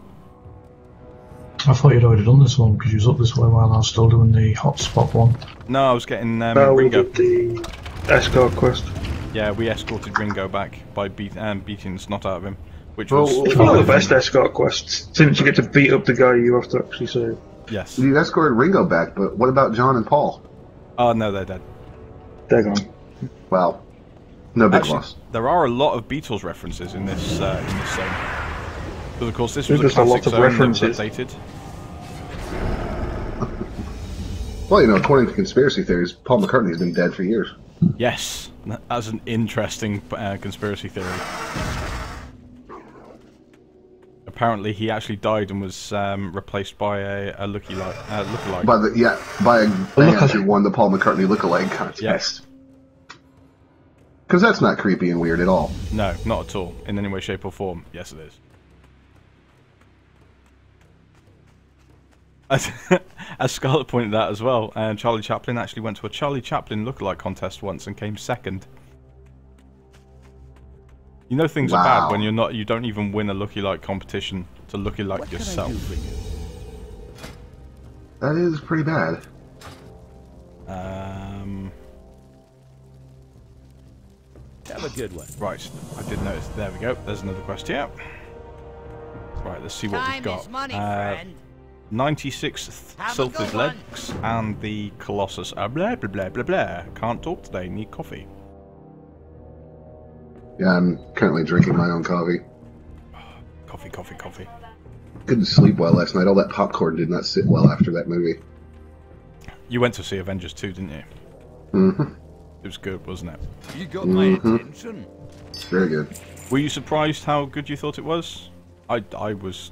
I thought you'd already done this one because you was up this way while I was still doing the hotspot one. No, I was getting we Ringo. did the escort quest. Yeah, we escorted Ringo back by beating the snot out of him, which was It's one of the best escort quests. Since you get to beat up the guy you have to actually save. yes. You escorted Ringo back, but what about John and Paul? Oh no, they're dead. They're gone. Well, no big Actually, loss. there are a lot of Beatles references in this zone. Because of course this was There's a a lot classic of zone references. that was updated. Well, you know, according to conspiracy theories, Paul McCartney's been dead for years. Yes, that's an interesting conspiracy theory. Apparently, he actually died and was replaced by a lookalike. By a band who won the Paul McCartney lookalike contest. Because that's not creepy and weird at all. No, not at all, in any way, shape, or form. Yes, it is. As Scarlett pointed out as well, Charlie Chaplin actually went to a Charlie Chaplin lookalike contest once and came second. You know things are bad when you don't even win a lookalike competition to lookalike yourself. That is pretty bad. Have a good one. Right, I did notice. There we go. There's another quest here. Right, let's see what we've got. Time is money, friend. 96 Silted Legs and the Colossus. Blah, blah, blah, blah, blah. Can't talk today, need coffee. Yeah, I'm currently drinking my own coffee. Coffee. Couldn't sleep well last night. All that popcorn did not sit well after that movie. You went to see Avengers 2, didn't you? Mm-hmm. It was good, wasn't it? You got my attention. Very good. Were you surprised how good you thought it was? I was.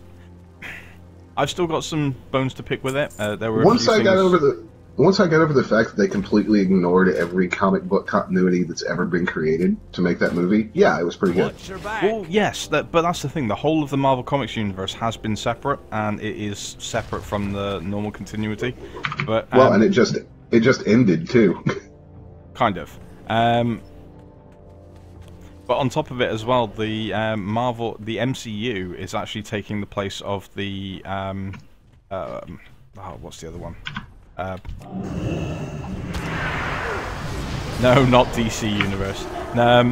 I've still got some bones to pick with it. There were Once I got over the fact that they completely ignored every comic book continuity that's ever been created to make that movie, yeah, it was pretty good. Watch your back. Well, yes, but that's the thing. The whole of the Marvel Comics universe has been separate, and it is separate from the normal continuity. But Well, and it just ended too. kind of. But on top of it as well, the the MCU is actually taking the place of the what's the other one? No, not DC Universe. Not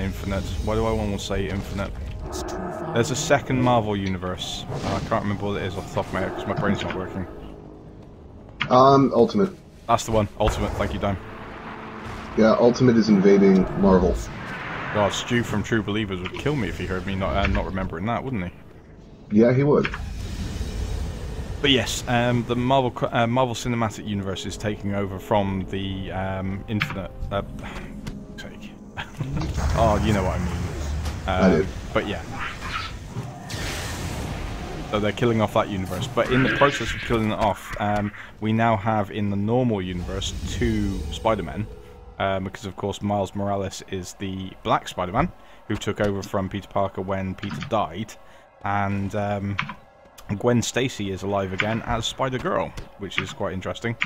Infinite. Why do I want to say Infinite? There's a second Marvel Universe. I can't remember what it is off the top of my head because my brain's not working. Ultimate. That's the one. Ultimate. Thank you, Dime. Yeah, Ultimate is invading Marvel. God, Stu from True Believers would kill me if he heard me not remembering that, wouldn't he? Yeah, he would. But yes, the Marvel Cinematic Universe is taking over from the Infinite. Sake. Oh, you know what I mean. I do. But yeah. So they're killing off that universe. But in the process of killing it off, we now have in the normal universe 2 Spider-Men. Because of course Miles Morales is the Black Spider-Man who took over from Peter Parker when Peter died. And Gwen Stacy is alive again as Spider-Girl, which is quite interesting.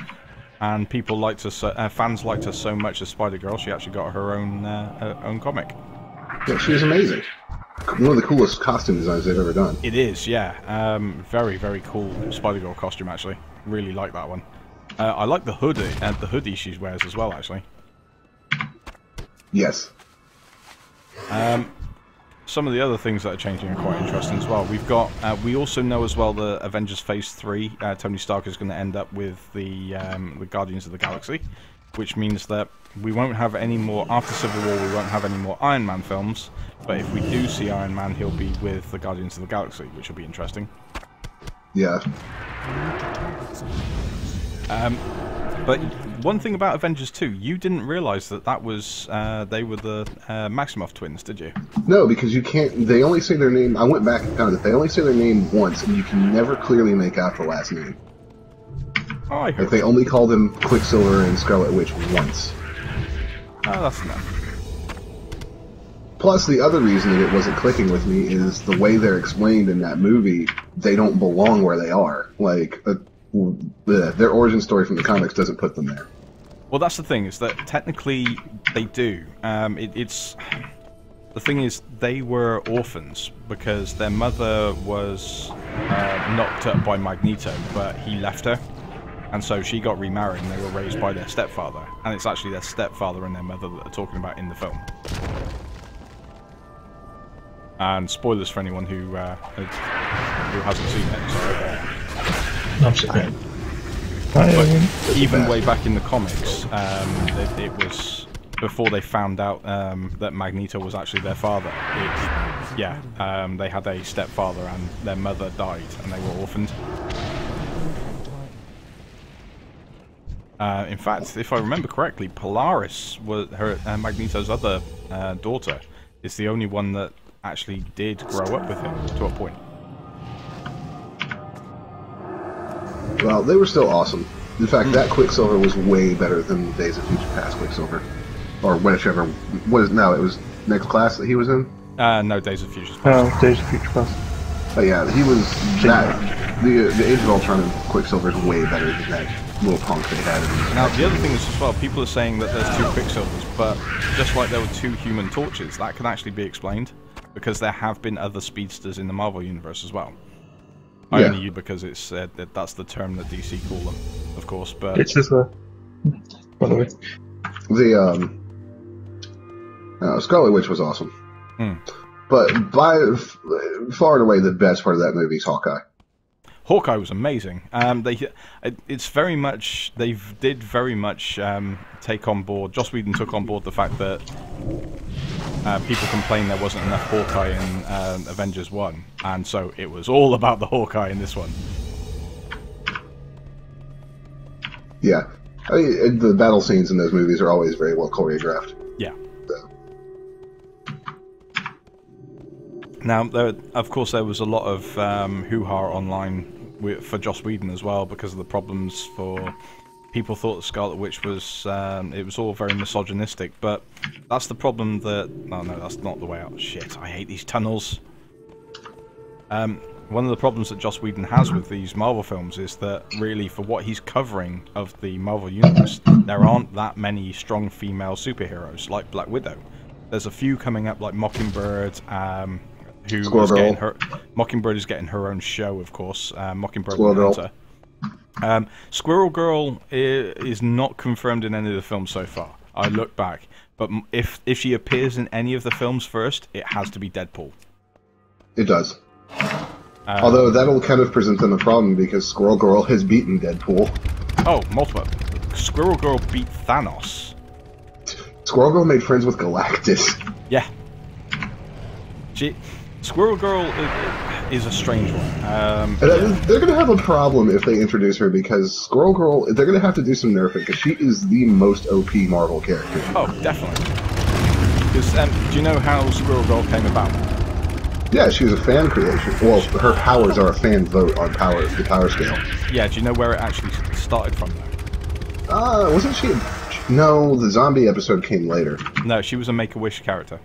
And people liked her, fans liked her so much as Spider-Girl, she actually got her own comic. Yeah, she was amazing. One of the coolest costume designs they've ever done. It is, yeah. Very, very cool Spider-Girl costume, actually. Really like that one. I like the hoodie she wears as well, actually. Yes. Some of the other things that are changing are quite interesting as well. We've got, we also know as well the Avengers Phase 3, Tony Stark is going to end up with the Guardians of the Galaxy, which means that we won't have any more, after Civil War, we won't have any more Iron Man films, but if we do see Iron Man, he'll be with the Guardians of the Galaxy, which will be interesting. Yeah. But one thing about Avengers 2, you didn't realise that was, they were the Maximoff twins, did you? No, because you can't, they only say their name, I went back and found it, they only say their name once, and you can never clearly make out the last name. Oh, I heard. Like, they only call them Quicksilver and Scarlet Witch once. Oh, that's enough. Plus, the other reason that it wasn't clicking with me is the way they're explained in that movie, they don't belong where they are. Like, their origin story from the comics doesn't put them there. Well, that's the thing, is that technically they do. The thing is, they were orphans because their mother was knocked up by Magneto, but he left her. And so she got remarried and they were raised by their stepfather. And it's actually their stepfather and their mother that are talking about in the film. And spoilers for anyone who hasn't seen it. So. I've seen it. But even way back in the comics, it was before they found out that Magneto was actually their father. They had a stepfather and their mother died and they were orphaned. In fact, if I remember correctly, Polaris, was Magneto's other daughter, is the only one that actually did grow up with him to a point. Well, they were still awesome. In fact, that Quicksilver was way better than Days of Future Past Quicksilver. Or whichever, it was Next Class that he was in? No, Days of Future Past. Oh, Days of Future Past. Oh yeah, he was that. The Age of Ultron and Quicksilver is way better than that little punk they had. Now, the other thing is as well, people are saying that there's 2 Quicksilvers, but just like there were 2 Human Torches, that can actually be explained, because there have been other speedsters in the Marvel Universe as well. I only use because it's that's the term that DC call them, of course, but... It's just by the way. The, Scarlet Witch was awesome. But by far and away, the best part of that movie is Hawkeye. Hawkeye was amazing. It's very much, did very much take on board, Joss Whedon took on board the fact that people complained there wasn't enough Hawkeye in Avengers 1, and so it was all about the Hawkeye in this one. Yeah. I mean, the battle scenes in those movies are always very well choreographed. Yeah. Now, of course, there was a lot of hoo-ha online for Joss Whedon as well because of the problems for people thought that Scarlet Witch was it was all very misogynistic, but that's the problem that no, that's not the way out. Shit, I hate these tunnels. One of the problems that Joss Whedon has with these Marvel films is that really for what he's covering of the Marvel Universe, there aren't that many strong female superheroes like Black Widow. There's a few coming up like Mockingbird, Mockingbird is getting her own show, of course. Mockingbird and Hunter. Squirrel Girl is not confirmed in any of the films so far. I look back, but if she appears in any of the films first, it has to be Deadpool. It does. Although that'll kind of present them a problem because Squirrel Girl has beaten Deadpool. Oh, multiple. Squirrel Girl beat Thanos. Squirrel Girl made friends with Galactus. Yeah. Squirrel Girl is a strange one. They're going to have a problem if they introduce her because Squirrel Girl, they're going to have to do some nerfing because she is the most OP Marvel character. Oh, definitely. Because do you know how Squirrel Girl came about? Yeah, she was a fan creation. Well, her powers are a fan vote on the power scale. Yeah, do you know where it actually started from, though? Wasn't she... No, the zombie episode came later. No, she was a Make-A-Wish character.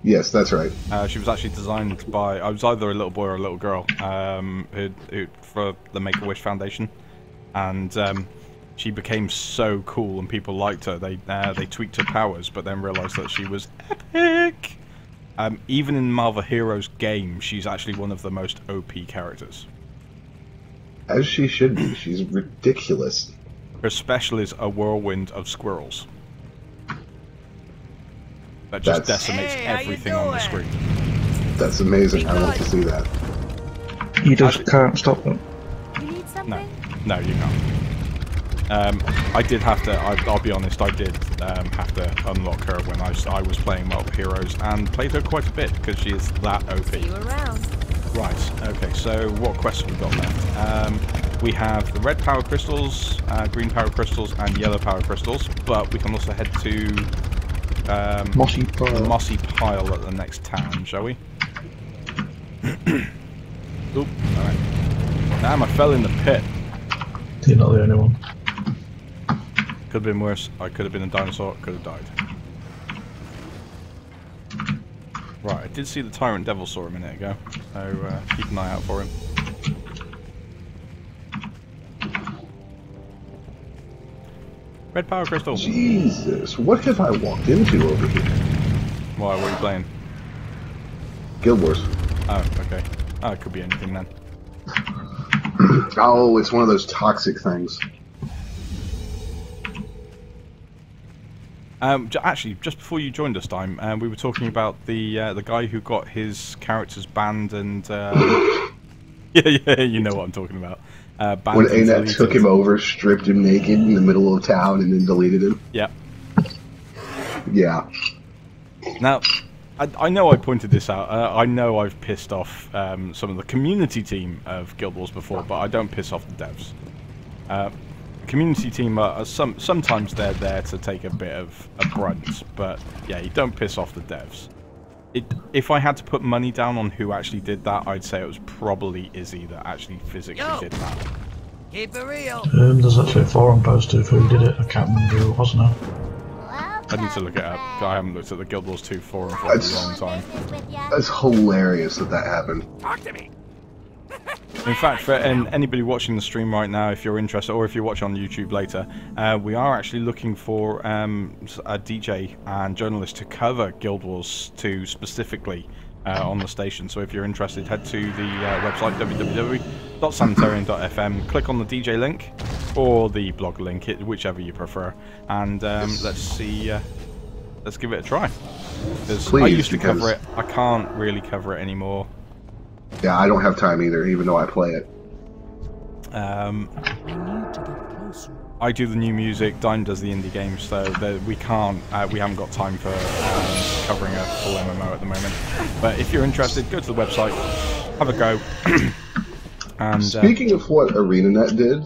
Yes, that's right. She was actually designed by... I was either a little boy or a little girl who for the Make-A-Wish Foundation. And she became so cool and people liked her. They tweaked her powers, but then realised that she was epic! Even in Marvel Heroes game, she's actually one of the most OP characters. As she should be. She's ridiculous. Her special is a whirlwind of squirrels. That just decimates everything on the screen. That's amazing. I want to see that. You just can't stop them. You need something? No, you can't. I did have to, I'll be honest, I did have to unlock her when I was playing Marvel Heroes and played her quite a bit because she is that OP. See you around. Right, okay, so what quests have we got left? We have the red power crystals, green power crystals, and yellow power crystals, but we can also head to Mossy Pile. the Mossy Pile at the next town, shall we? Oop, alright. Damn, I fell in the pit. You're not the only one. Could have been worse. I could have been a dinosaur, could have died. Right, I did see the Tyrant Devilsaur a minute ago, so keep an eye out for him. Red power crystal. Jesus, what have I walked into over here? Why, what are you playing? Guild Wars. Oh, okay. Oh, it could be anything then. Oh, it's one of those toxic things. Actually, just before you joined us, Time, we were talking about the guy who got his characters banned and yeah, you know what I'm talking about. Banned When and Anat deleted. took him over, stripped him naked in the middle of town, and then deleted him. Yeah. Yeah. Now, I know I pointed this out. I know I've pissed off some of the community team of Guild Wars before, but I don't piss off the devs. The community team are sometimes they're there to take a bit of a brunt, but yeah, you don't piss off the devs. If I had to put money down on who actually did that, I'd say it was probably Izzy that actually physically did that. Keep it real. There's actually a forum post of who did it. I can't remember who it was now. I need to look it up. I haven't looked at the Guild Wars 2 forum for a long time. That's hilarious that happened. Talk to me. In fact, for anybody watching the stream right now, if you're interested, or if you're watching on YouTube later, we are actually looking for a DJ and journalist to cover Guild Wars 2 specifically on the station. So if you're interested, head to the website www.Sanitarium.FM, click on the DJ link or the blog link, whichever you prefer, and let's see. Let's give it a try. I used to cover it. I can't really cover it anymore. Yeah, I don't have time either, even though I play it. We need to get closer. I do the new music, Dime does the indie games, so we haven't got time for covering a full MMO at the moment. But if you're interested, go to the website, have a go. And speaking of what ArenaNet did,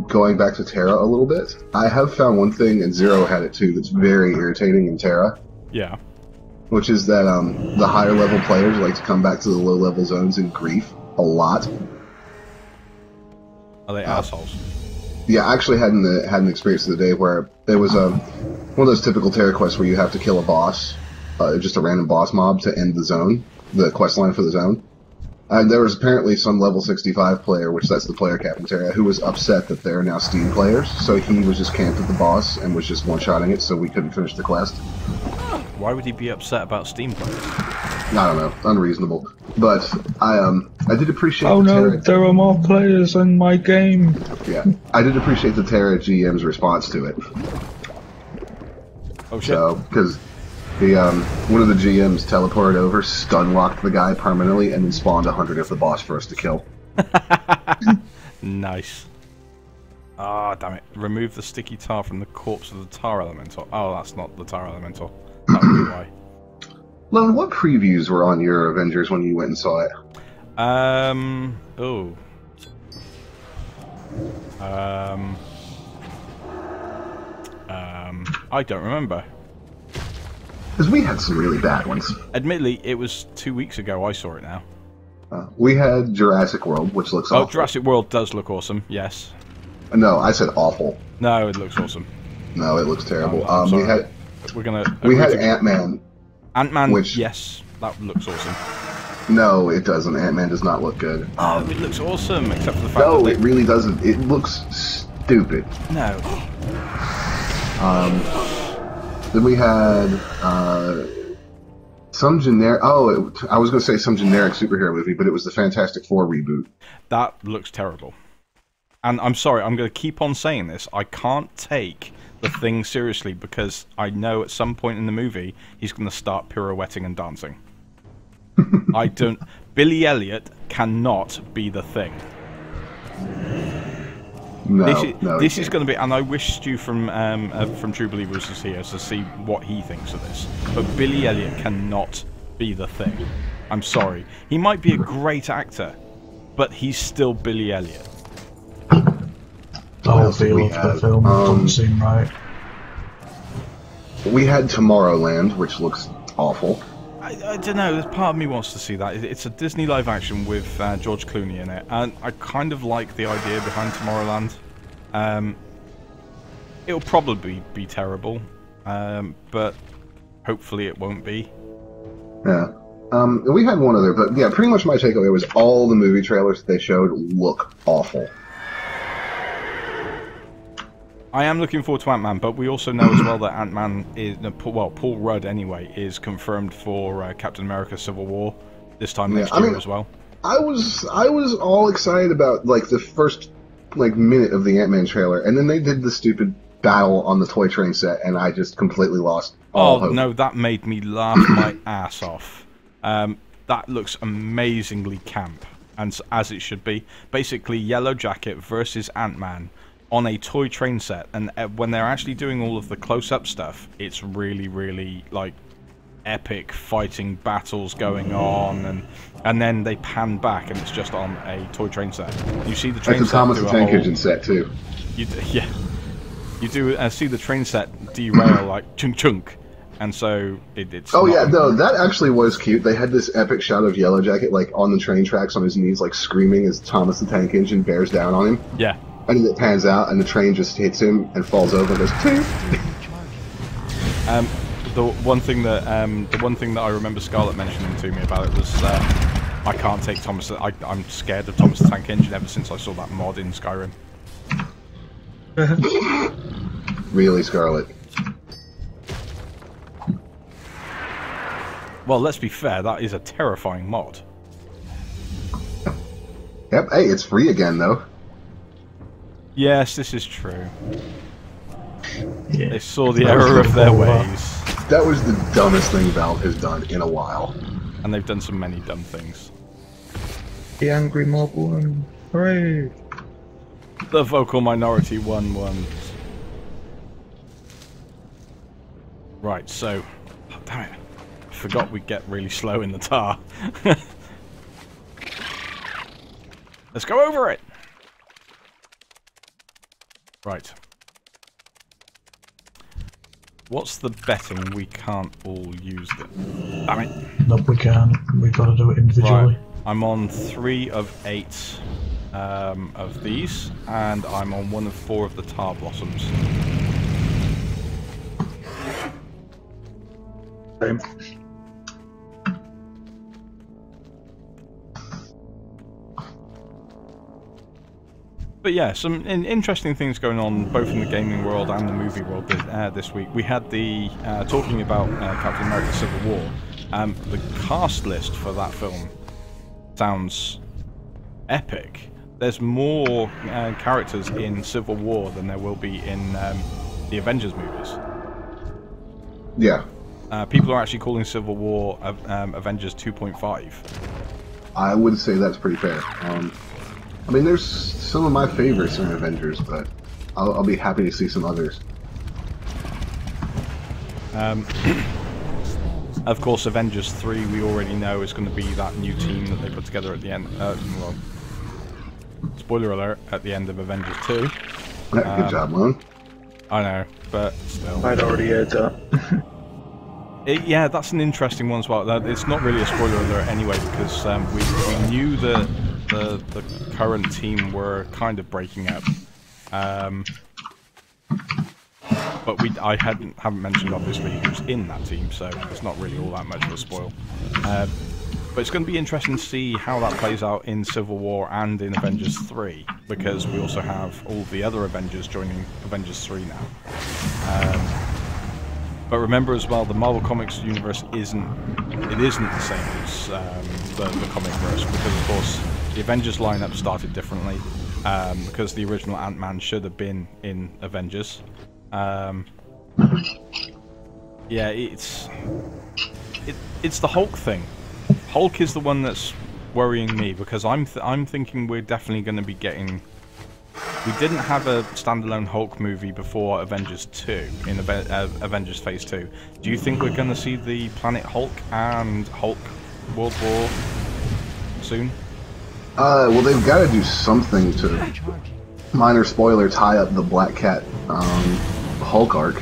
going back to Terra a little bit, I have found one thing, and Zero had it too, that's very irritating in Terra. Yeah. Which is that the higher level players like to come back to the low level zones and grief a lot. Are they assholes? Yeah, I actually had an experience the other day where there was one of those typical Terra quests where you have to kill a boss, just a random boss mob to end the zone, the quest line for the zone. And there was apparently some level 65 player, which that's the player cap in Terra, who was upset that there are now Steam players, so he was just camped at the boss and was just one-shotting it so we couldn't finish the quest. Why would he be upset about Steam players? I don't know, unreasonable. But I did appreciate. Oh the no, Terra, there are more players in my game. yeah, I did appreciate the Terra GM's response to it. Oh shit. So, because the one of the GMs teleported over, stun locked the guy permanently, and then spawned 100 of the boss for us to kill. Nice. Ah, damn it. Remove the sticky tar from the corpse of the tar elemental. Oh, that's not the tar elemental. That would be why. Lone, what previews were on your Avengers when you went and saw it? Oh. I don't remember. Because we had some really bad ones. Admittedly, it was 2 weeks ago I saw it now. We had Jurassic World, which looks awful. Oh, Jurassic World does look awesome, yes. No, I said awful. No, it looks awesome. No, it looks terrible. I'm sorry. We had Ant-Man. Ant-Man, which, yes, that looks awesome. No, it doesn't. Ant-Man does not look good. Oh, it looks awesome, except for the fact that... No, it really doesn't. It looks stupid. No. Then we had some generic... Oh, I was going to say some generic superhero movie, but it was the Fantastic Four reboot. That looks terrible. And I'm sorry, I'm going to keep on saying this. I can't take the Thing seriously because I know at some point in the movie he's going to start pirouetting and dancing. I don't... Billy Elliot cannot be the Thing. No, this is going to be, and I wish Stu from True Believers is here to see what he thinks of this. But Billy Elliot cannot be the Thing. I'm sorry. He might be a great actor, but he's still Billy Elliot. The whole feel of the film doesn't seem right. We had Tomorrowland, which looks awful. I don't know, part of me wants to see that. It's a Disney live action with George Clooney in it, and I kind of like the idea behind Tomorrowland. It'll probably be terrible, but hopefully it won't be. Yeah. We had one other, but yeah, pretty much my takeaway was all the movie trailers that they showed look awful. I am looking forward to Ant-Man, but we also know as well that Ant-Man is... Well, Paul Rudd, anyway, is confirmed for Captain America Civil War this time next year as well. I was all excited about, like, the first, like, minute of the Ant-Man trailer, and then they did the stupid battle on the toy train set, and I just completely lost all hope. No, that made me laugh my ass off. That looks amazingly camp, and as it should be. Basically, Yellow Jacket versus Ant-Man on a toy train set, and when they're actually doing all of the close-up stuff, it's really, really, like, epic fighting battles going on, and then they pan back, and it's just on a toy train set. You see the train set Thomas the Tank Engine set, too. You do see the train set derail, like, chunk, and so it's... Oh, yeah, no, that actually was cute. They had this epic shot of Yellow Jacket, like, on the train tracks on his knees, like, screaming as Thomas the Tank Engine bears down on him. Yeah. And then it pans out, and the train just hits him and falls over and goes, toot! The one thing that I remember Scarlett mentioning to me about it was I can't take Thomas. I'm scared of Thomas the Tank Engine ever since I saw that mod in Skyrim. Really, Scarlett? Well, let's be fair. That is a terrifying mod. Yep. Hey, it's free again, though. Yes, this is true. Yeah. They saw the error of their ways. That was the dumbest thing Valve has done in a while. And they've done so many dumb things. The angry mob won. Hooray! The vocal minority won. Right, so... Oh, damn it. I forgot we'd get really slow in the tar. Let's go over it! Right. What's the betting we can't all use it? Damn it. Nope, we can't. We've got to do it individually. Right. I'm on 3 of 8 of these, and I'm on 1 of 4 of the tar blossoms. Same. But yeah, some interesting things going on both in the gaming world and the movie world this week. We had the, talking about Captain America Civil War, the cast list for that film sounds epic. There's more characters in Civil War than there will be in the Avengers movies. Yeah. People are actually calling Civil War Avengers 2.5. I would say that's pretty fair. I mean, there's some of my favorites in Avengers, but I'll be happy to see some others. Of course, Avengers 3 we already know is going to be that new team that they put together at the end. Well, spoiler alert, at the end of Avengers 2. Good job, Lone. I know, but still. I'd already heard that. Yeah, that's an interesting one as well. It's not really a spoiler alert anyway, because we knew that the current team were kind of breaking up. But I haven't mentioned obviously who's in that team, so it's not really all that much of a spoil. But it's going to be interesting to see how that plays out in Civil War and in Avengers 3, because we also have all the other Avengers joining Avengers 3 now. But remember as well, the Marvel Comics universe isn't the same as the comic verse, because of course the Avengers lineup started differently, because the original Ant-Man should have been in Avengers. Yeah, it's the Hulk thing. Hulk is the one that's worrying me, because I'm thinking we're definitely going to be getting. We didn't have a standalone Hulk movie before Avengers 2 in Avengers Phase 2. Do you think we're going to see the Planet Hulk and Hulk World War soon? Well, they've got to do something to, minor spoiler, tie up the Black Cat Hulk arc.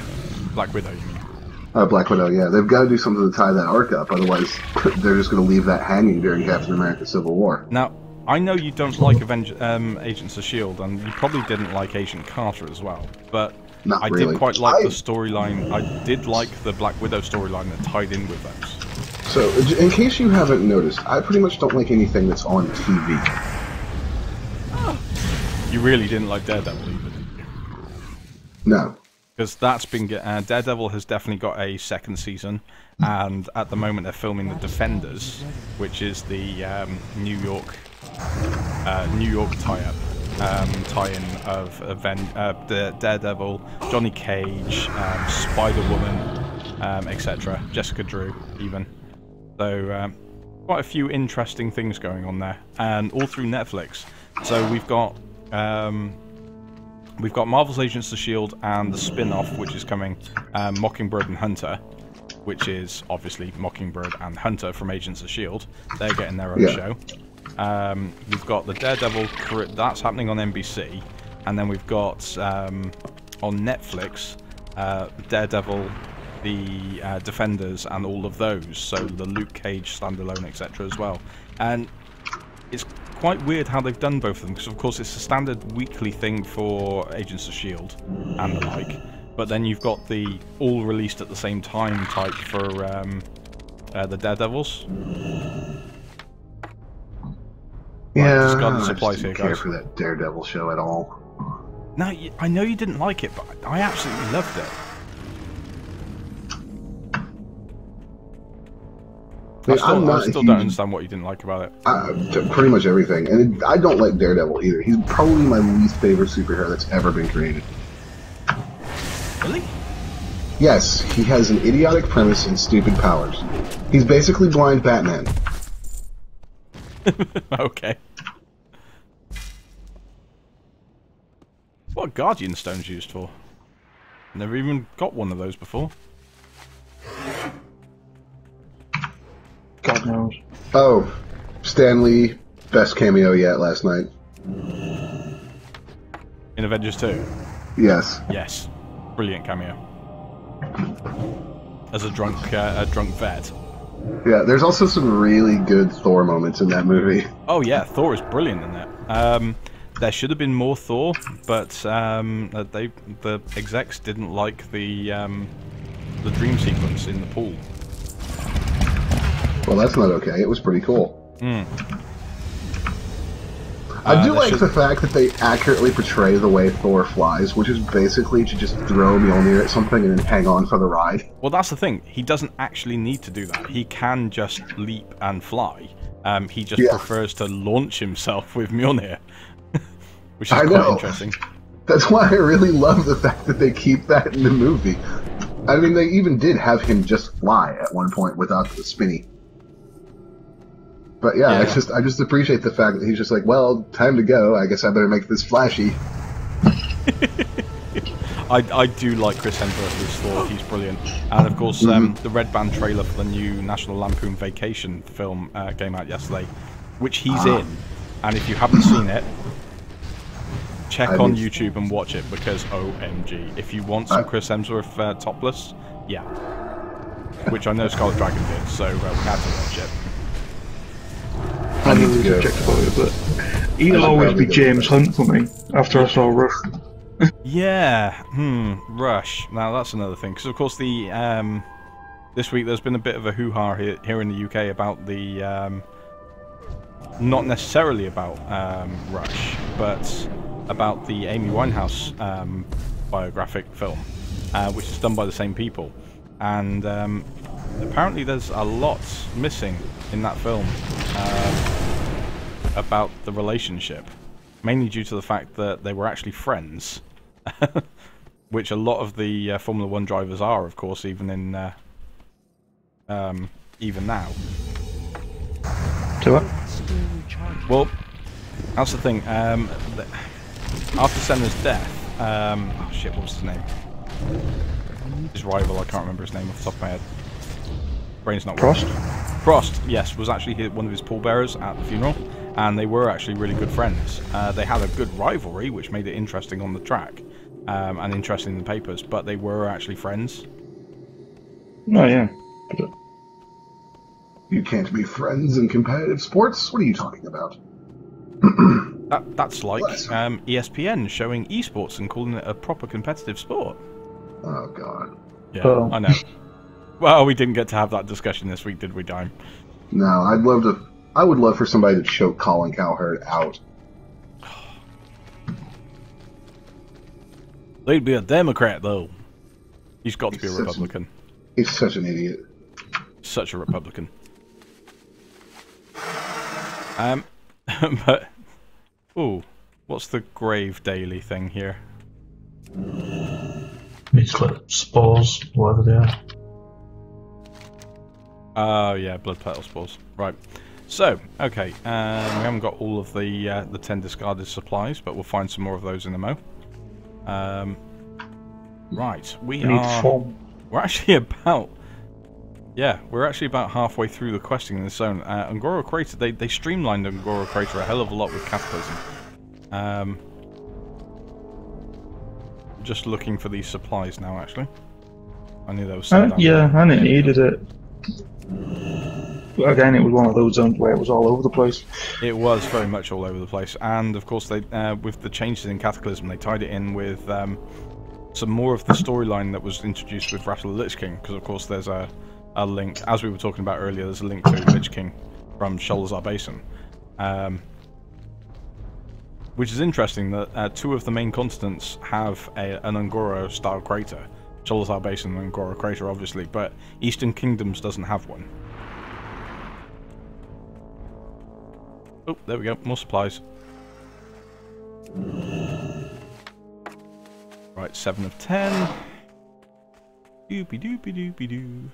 Black Widow, you mean? Black Widow, yeah. They've got to do something to tie that arc up, otherwise they're just going to leave that hanging during Captain America Civil War. Now, I know you don't like Agents of S.H.I.E.L.D., and you probably didn't like Agent Carter as well, but I really. did quite like the storyline. I did like the Black Widow storyline that tied in with those. So, in case you haven't noticed, I pretty much don't like anything that's on TV. You really didn't like Daredevil either, did you? No. Because that's been Daredevil has definitely got a second season, and at the moment they're filming The Defenders, which is the New York tie-up, tie-in of the Daredevil, Johnny Cage, Spider-Woman, etc. Jessica Drew, even. So quite a few interesting things going on there, and all through Netflix. So we've got Marvel's Agents of S.H.I.E.L.D. and the spin-off, which is coming, Mockingbird and Hunter, which is obviously Mockingbird and Hunter from Agents of S.H.I.E.L.D. They're getting their own show. We've got the Daredevil, that's happening on NBC, and then we've got on Netflix Daredevil, the Defenders, and all of those. So the Luke Cage standalone, etc. as well. And it's quite weird how they've done both of them, because of course it's a standard weekly thing for Agents of S.H.I.E.L.D. and the like, but then you've got the all released at the same time type for the Daredevils. Yeah, right, I supplies just didn't here, care guys. for that Daredevil show at all. Now, I know you didn't like it, but I absolutely loved it. I still don't understand what you didn't like about it. Pretty much everything. And I don't like Daredevil either. He's probably my least favorite superhero that's ever been created. Really? Yes, he has an idiotic premise and stupid powers. He's basically blind Batman. Okay. What are Guardian Stones used for? Never even got one of those before. God knows. Oh, Stan Lee, best cameo yet last night. In Avengers 2? Yes. Yes. Brilliant cameo. As a drunk vet. Yeah, there's also some really good Thor moments in that movie. Oh yeah, Thor is brilliant in that. There should have been more Thor, but the execs didn't like the dream sequence in the pool. Well, that's not okay. It was pretty cool. Mm. I do like the fact that they accurately portray the way Thor flies, which is basically to just throw Mjolnir at something and then hang on for the ride. Well, that's the thing. He doesn't actually need to do that. He can just leap and fly. He just prefers to launch himself with Mjolnir, which is I quite know. interesting. That's why I really love the fact that they keep that in the movie. I mean, they even did have him just fly at one point without the spinny. But yeah, I just appreciate the fact that he's just like, well, time to go. I guess I better make this flashy. I do like Chris Hemsworth as Thor. He's brilliant. And of course, the Red Band trailer for the new National Lampoon Vacation film came out yesterday, which he's in. And if you haven't seen it, check on YouTube and watch it, because OMG, if you want some Chris Hemsworth topless, yeah. Which I know Scarlet Dragon did, so we had to watch it. I knew he was objective about it, but he'll always be James Hunt for me after I saw Rush. Yeah, Rush. Now that's another thing, because of course the this week there's been a bit of a hoo-ha here in the UK about the not necessarily about Rush, but about the Amy Winehouse biographic film, which is done by the same people, and apparently there's a lot missing in that film about the relationship, mainly due to the fact that they were actually friends, which a lot of the Formula 1 drivers are, of course, even in even now. Do what? Well, that's the thing. After Senna's death, oh shit, what was his name? His rival, I can't remember his name off the top of my head. Brain's not working. Prost, yes, was actually one of his pallbearers at the funeral, and they were actually really good friends. They had a good rivalry, which made it interesting on the track, and interesting in the papers, but they were actually friends. Oh, yeah. You can't be friends in competitive sports? What are you talking about? That's like ESPN showing esports and calling it a proper competitive sport. Oh, God. Yeah, I know. Well, we didn't get to have that discussion this week, did we, Dime? No, I would love for somebody to choke Colin Cowherd out. They'd be a Democrat, though. He's got to be a Republican. He's such an idiot. Such a Republican. But... Ooh, what's the Grave Daily thing here? It's like spores, whatever they are. Oh, yeah, blood petal spores. Right. So, okay, we haven't got all of the 10 discarded supplies, but we'll find some more of those in a mo. Right, we're actually about... Yeah, we're actually about halfway through the questing in this zone. Angora Crater, they streamlined Angora Crater a hell of a lot with Cataclysm. Just looking for these supplies now, actually. I knew there was some down yeah, there. and it needed it. But again, it was one of those zones where it was all over the place. It was very much all over the place, and of course, they with the changes in Cataclysm, they tied it in with some more of the storyline that was introduced with Wrath of the Lich King, because of course there's a link, as we were talking about earlier, there's a link to Lich King from Sholazar Basin, which is interesting that two of the main continents have an Angora-style crater. Sholazar Basin and Angora Crater, obviously, but Eastern Kingdoms doesn't have one. Oh, there we go, more supplies. Right, 7 of 10. Doopy doopy doopy doo.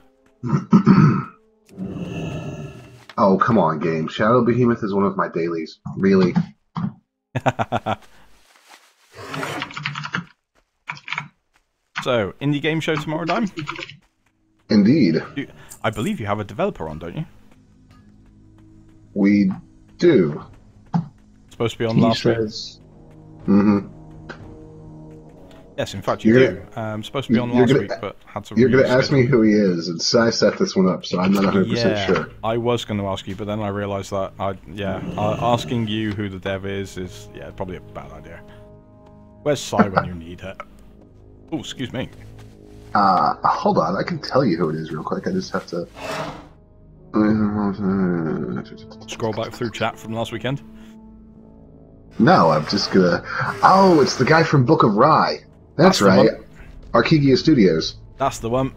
Oh, come on, game. Shadow Behemoth is one of my dailies. Really? So, indie game show tomorrow, Dime? Indeed. I believe you have a developer on, don't you? We do. Supposed to be on last week. Mm-hmm. Yes, in fact you do. Supposed to be on last week, but had to. You're going to ask me who he is, and I set this one up, so I'm not 100% sure. I was going to ask you, but then I realised that asking you who the dev is probably a bad idea. Where's Sai when you need her? Oh, excuse me. Hold on, I can tell you who it is real quick. I just have to scroll back through chat from last weekend. No, I'm just gonna. Oh, it's the guy from Book of Rye. That's right. Arkegia Studios. That's the one.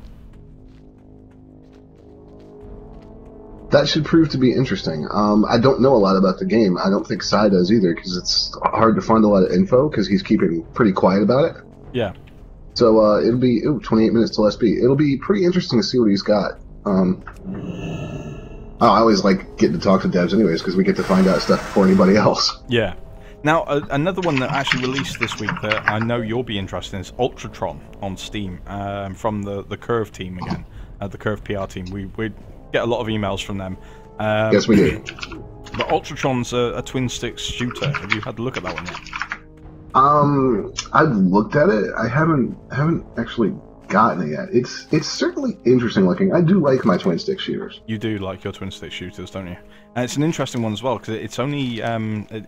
that should prove to be interesting. I don't know a lot about the game. I don't think Sai does either, because it's hard to find a lot of info, because he's keeping pretty quiet about it. Yeah. So it'll be 28 minutes till SB. It'll be pretty interesting to see what he's got. I always like getting to talk to devs anyways, because we get to find out stuff before anybody else. Yeah. Now, another one that actually released this week that I know you'll be interested in is Ultratron on Steam, from the Curve team again, the Curve PR team. We get a lot of emails from them. Yes, we do. But Ultratron's a twin-stick shooter. Have you had a look at that one yet? I've looked at it. I haven't actually gotten it yet. It's certainly interesting looking. I do like my twin-stick shooters. You do like your twin-stick shooters, don't you? And it's an interesting one as well, because it's only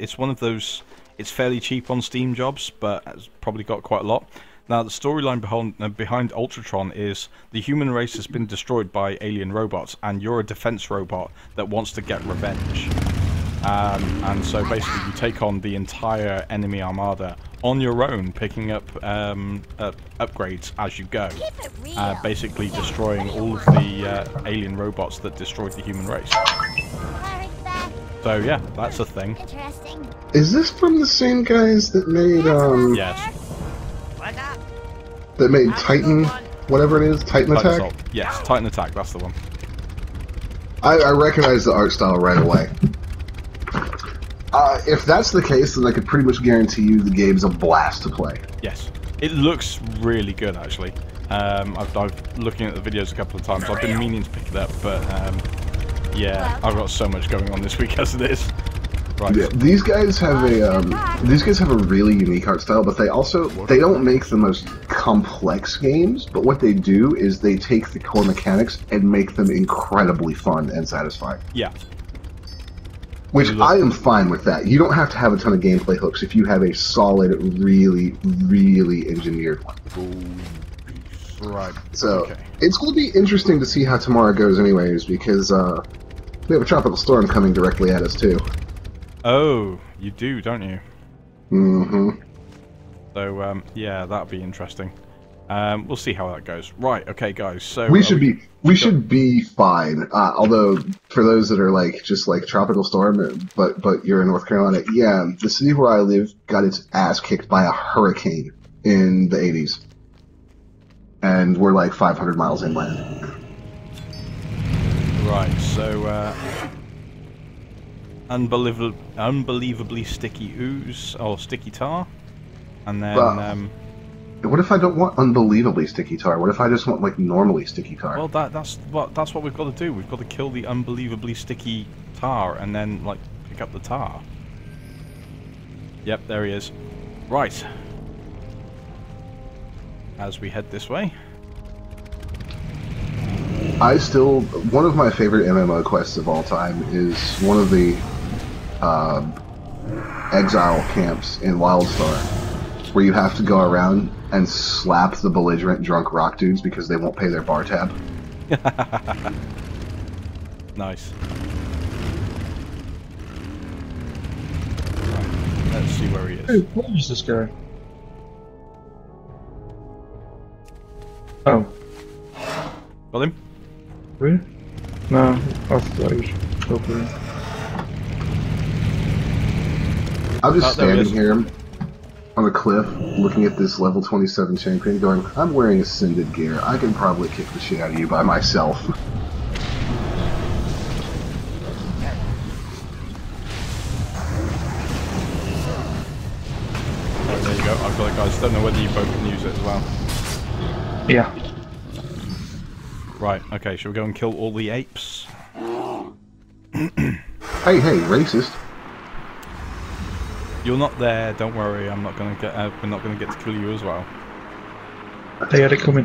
it's one of those. It's fairly cheap on Steam jobs, but it's probably got quite a lot. Now, the storyline behind Ultratron is the human race has been destroyed by alien robots, and you're a defense robot that wants to get revenge. And so basically you take on the entire enemy armada on your own, picking up upgrades as you go, basically destroying all of the alien robots that destroyed the human race. So yeah, that's a thing. Is this from the same guys that made Yes. that made Titan, whatever it is, Titan Attack? Assault. Yes, Titan Attack, that's the one. I recognize the art style right away. If that's the case, then I could pretty much guarantee you the game's a blast to play. Yes, it looks really good actually. I've looking at the videos a couple of times. I've been meaning to pick it up, but yeah, I've got so much going on this week as it is. Right. Yeah, these guys have a really unique art style, but they don't make the most complex games. But what they do is they take the core mechanics and make them incredibly fun and satisfying. Yeah. Which I am fine with that. You don't have to have a ton of gameplay hooks if you have a solid, really, really engineered one. Right. So okay. It's going to be interesting to see how tomorrow goes, anyways, because we have a tropical storm coming directly at us too. Oh, you do, don't you? Mm-hmm. So yeah, that'll be interesting. We'll see how that goes. Right. Okay, guys. So we should be fine. Although for those that are like just like tropical storm, but you're in North Carolina, yeah, the city where I live got its ass kicked by a hurricane in the 80s, and we're like 500 miles inland. Right. So unbelievably sticky ooze or sticky tar, and then. What if I don't want unbelievably sticky tar? What if I just want like normally sticky tar? Well, that's what we've got to do. We've got to kill the unbelievably sticky tar and then like pick up the tar. Yep, there he is. Right. As we head this way. One of my favorite MMO quests of all time is one of the exile camps in Wildstar, where you have to go around and slap the belligerent drunk rock dudes because they won't pay their bar tab. Nice. Right, let's see where he is. Hey, what is this guy? Oh. Got him? Really? No, I thought he was over. I'm just there he standing here on a cliff, looking at this level 27 champion, going, I'm wearing ascended gear. I can probably kick the shit out of you by myself. Oh, there you go. I've got it, guys. Don't know whether you both can use it as well. Yeah. Right. Okay. Shall we go and kill all the apes? Hey, racist. You're not there. Don't worry. I'm not gonna get. We're not gonna get to kill you as well. They had it coming.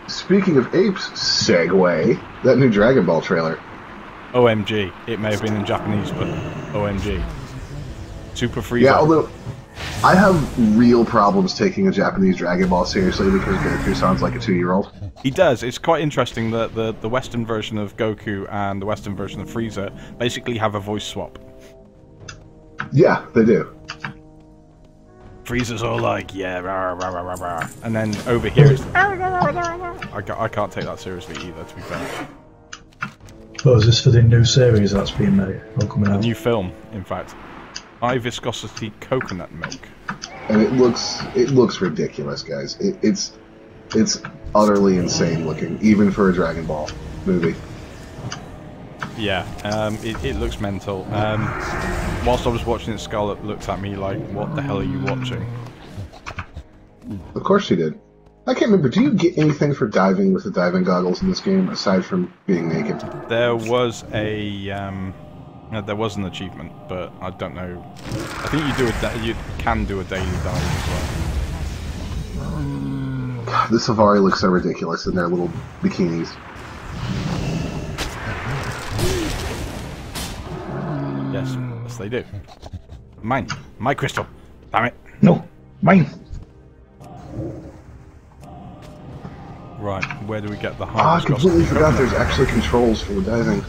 Speaking of apes, segue, that new Dragon Ball trailer. OMG. It may have been in Japanese, but OMG. Super Frieza. Yeah, although I have real problems taking a Japanese Dragon Ball seriously because Goku sounds like a 2-year-old. He does. It's quite interesting that the Western version of Goku and the Western version of Frieza basically have a voice swap. Yeah, they do. Frieza's all like, yeah, rah, rah, rah, rah, rah. And then over here it's... I can't take that seriously either, to be fair. So is this for the new series that's being made or coming A out? new film, in fact. High viscosity coconut milk. And it looks ridiculous, guys. It's utterly insane looking, even for a Dragon Ball movie. Yeah, it looks mental. Whilst I was watching it, Scarlett looked at me like, "What the hell are you watching?" Of course she did. I can't remember. Do you get anything for diving with the diving goggles in this game aside from being naked? There was there was an achievement, but I don't know. I think you can do a daily dive as well. God, the Safari looks so ridiculous in their little bikinis. Yes, they do. Mine, my crystal. Damn it. No, mine. Right, where do we get the I high completely forgot there's actually controls for the diving.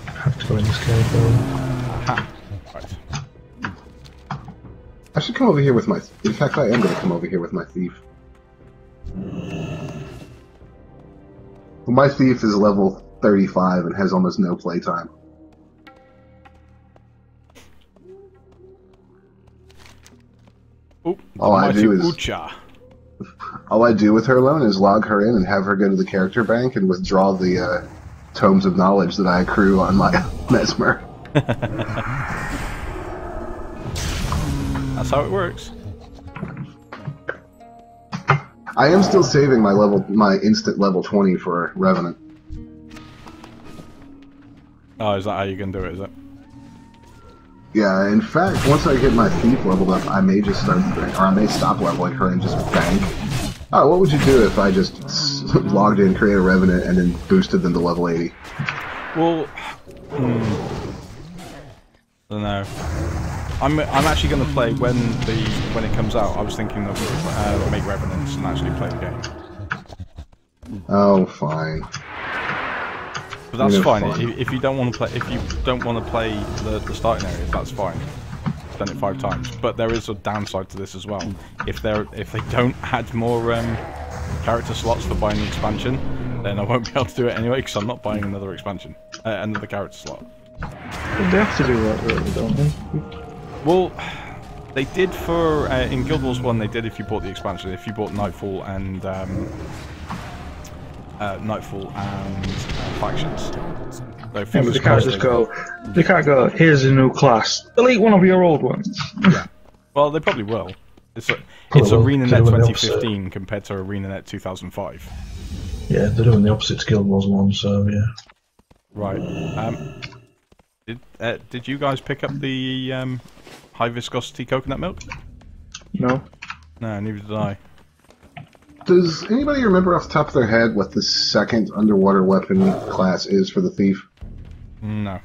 I have to go in this cave though. Aha. Right. I should come over here with my... In fact, I am going to come over here with my thief. Well, my thief is level 35 and has almost no playtime. Oh, All I do is... Ucha. All I do with her alone is log her in and have her go to the character bank and withdraw the tomes of knowledge that I accrue on my Mesmer. That's how it works. I am still saving my instant level 20 for Revenant. Oh, is that how you can do it, is it? Yeah, in fact, once I get my thief leveled up, I may just start, or I may stop leveling her and just bank. Oh, what would you do if I just logged in, created a Revenant, and then boosted them to level 80? Well, I don't know. I'm actually going to play when it comes out. I was thinking of make Revenants and actually play the game. Oh, fine. But that's fine. Fun. If you don't want to play, the starting areas, that's fine. I've done it 5 times. But there is a downside to this as well. If they don't add more character slots for buying the expansion, then I won't be able to do it anyway because I'm not buying another expansion, another character slot. They have to do that, really, don't they? Well, they did for in Guild Wars 1. They did if you bought the expansion. If you bought Nightfall and factions. So Yeah, but they can't just go. They can't go. Here's a new class. Delete one of your old ones. Yeah. Well, they probably will. It's Probably will. ArenaNet They're doing the 2015 compared to ArenaNet 2005. Yeah, they're doing the opposite to Guild Wars 1, so yeah. Right. Did you guys pick up the high viscosity coconut milk? No. No, neither did I. Does anybody remember off the top of their head what the second underwater weapon class is for the thief? No.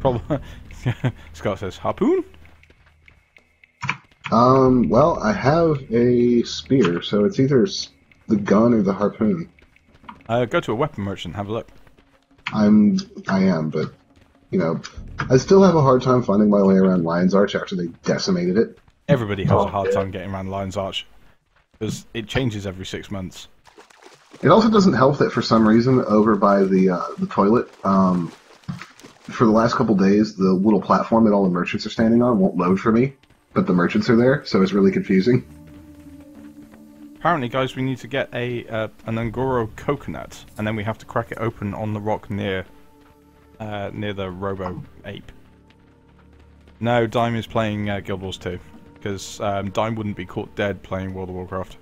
Probably. Scott says harpoon. Well, I have a spear, so it's either the gun or the harpoon. Go to a weapon merchant, have a look. I am, but, you know, I still have a hard time finding my way around Lion's Arch after they decimated it. Everybody has a hard time getting around Lion's Arch because it changes every 6 months. It also doesn't help that for some reason over by the toilet, for the last couple days, the little platform that all the merchants are standing on won't load for me, but the merchants are there, so it's really confusing. Apparently, guys, we need to get an Angoro coconut, and then we have to crack it open on the rock near the Robo Ape. No, Dime is playing Guild Wars 2, because Dime wouldn't be caught dead playing World of Warcraft.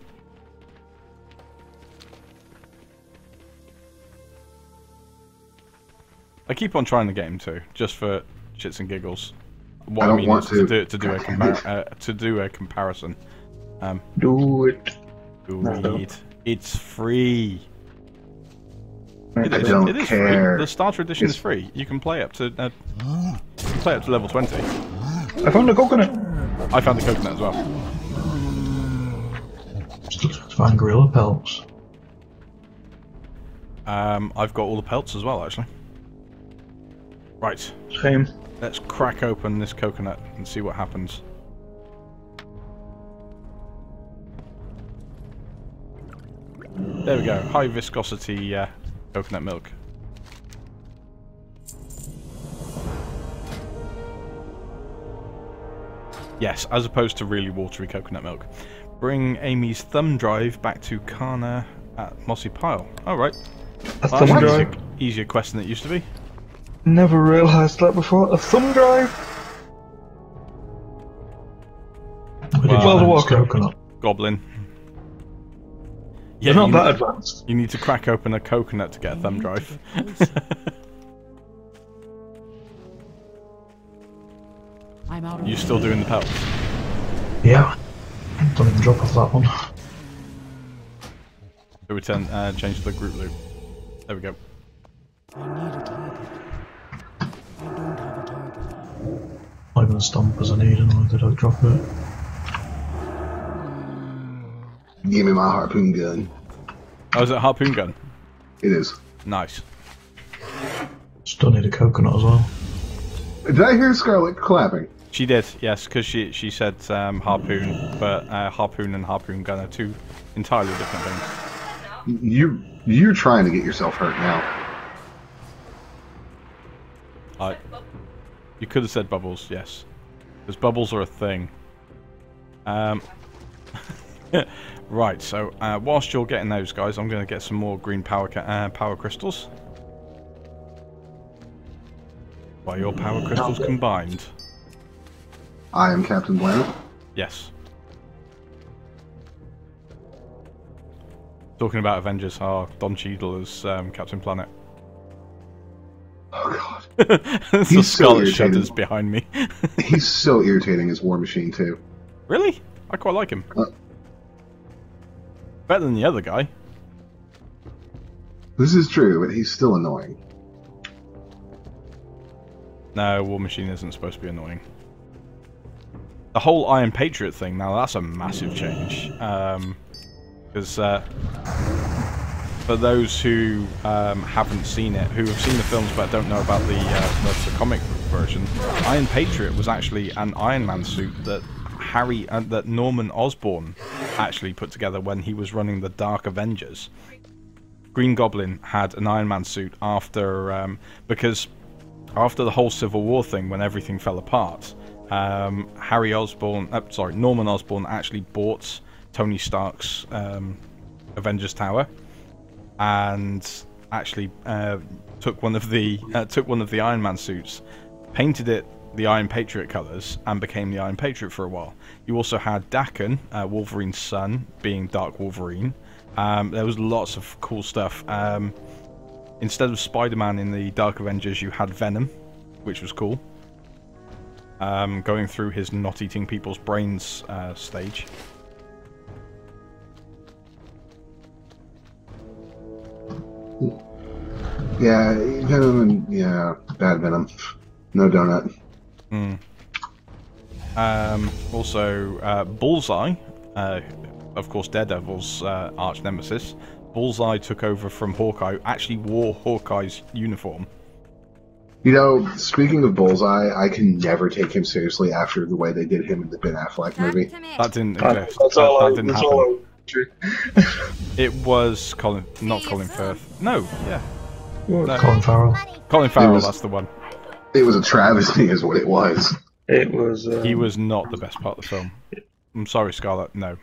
I keep on trying the game too, just for shits and giggles. What I don't want is to. to do a comparison. Do it. Do it. It's free. I don't it is care. Free. The starter edition is free. You can play up to level 20. I found a coconut. I found the coconut as well. Still trying to find gorilla pelts. I've got all the pelts as well, actually. Right. Same. Let's crack open this coconut and see what happens. There we go. High viscosity coconut milk. Yes, as opposed to really watery coconut milk. Bring Amy's thumb drive back to Kana at Mossy Pile. Alright. A thumb drive? Easier quest than it used to be. Never realised that before. A thumb drive? Well, the coconut. Goblin. They're not that advanced. You need to crack open a coconut to get a thumb drive. I'm out of You still doing the pelts? Yeah. Don't even drop off that one. So return, change the group loop. There we go. I need a target. I don't have a target. Not even a stomp as I need, and why did I drop it? Give me my harpoon gun. Oh, is it a harpoon gun? It is. Nice. Still need a coconut as well. Did I hear Scarlet clapping? She did, yes, because she said harpoon, but harpoon and harpoon gun are two entirely different things. You're trying to get yourself hurt now. You could have said bubbles, yes, because bubbles are a thing. Right, so whilst you're getting those guys, I'm going to get some more green power crystals. By your power crystals combined. I am Captain Blank. Yes. Talking about Avengers, Don Cheadle as Captain Planet. Oh god. He's Scarlet Shudders behind me. He's so irritating as War Machine too. Really? I quite like him. Better than the other guy. This is true, but he's still annoying. No, War Machine isn't supposed to be annoying. The whole Iron Patriot thing, now that's a massive change. Because for those who haven't seen it, who have seen the films but don't know about the comic book version, Iron Patriot was actually an Iron Man suit that that Norman Osborn actually put together when he was running the Dark Avengers. Green Goblin had an Iron Man suit after because after the whole Civil War thing, when everything fell apart, Norman Osborn actually bought Tony Stark's Avengers Tower and actually took one of the Iron Man suits, painted it the Iron Patriot colours, and became the Iron Patriot for a while. You also had Daken, Wolverine's son, being Dark Wolverine. There was lots of cool stuff. Instead of Spider-Man in the Dark Avengers, you had Venom, which was cool. Going through his not eating people's brains stage. Yeah, Venom, yeah, bad Venom. No donut. Also, Bullseye, of course Daredevil's arch nemesis. Bullseye took over from Hawkeye, actually wore Hawkeye's uniform. You know, speaking of Bullseye, I can never take him seriously after the way they did him in the Ben Affleck movie. That didn't exist. That didn't happen. It was not Colin Firth. No, yeah. No. Colin Farrell. Colin Farrell, that's the one. It was a travesty is what it was. It was... He was not the best part of the film. I'm sorry, Scarlett, no.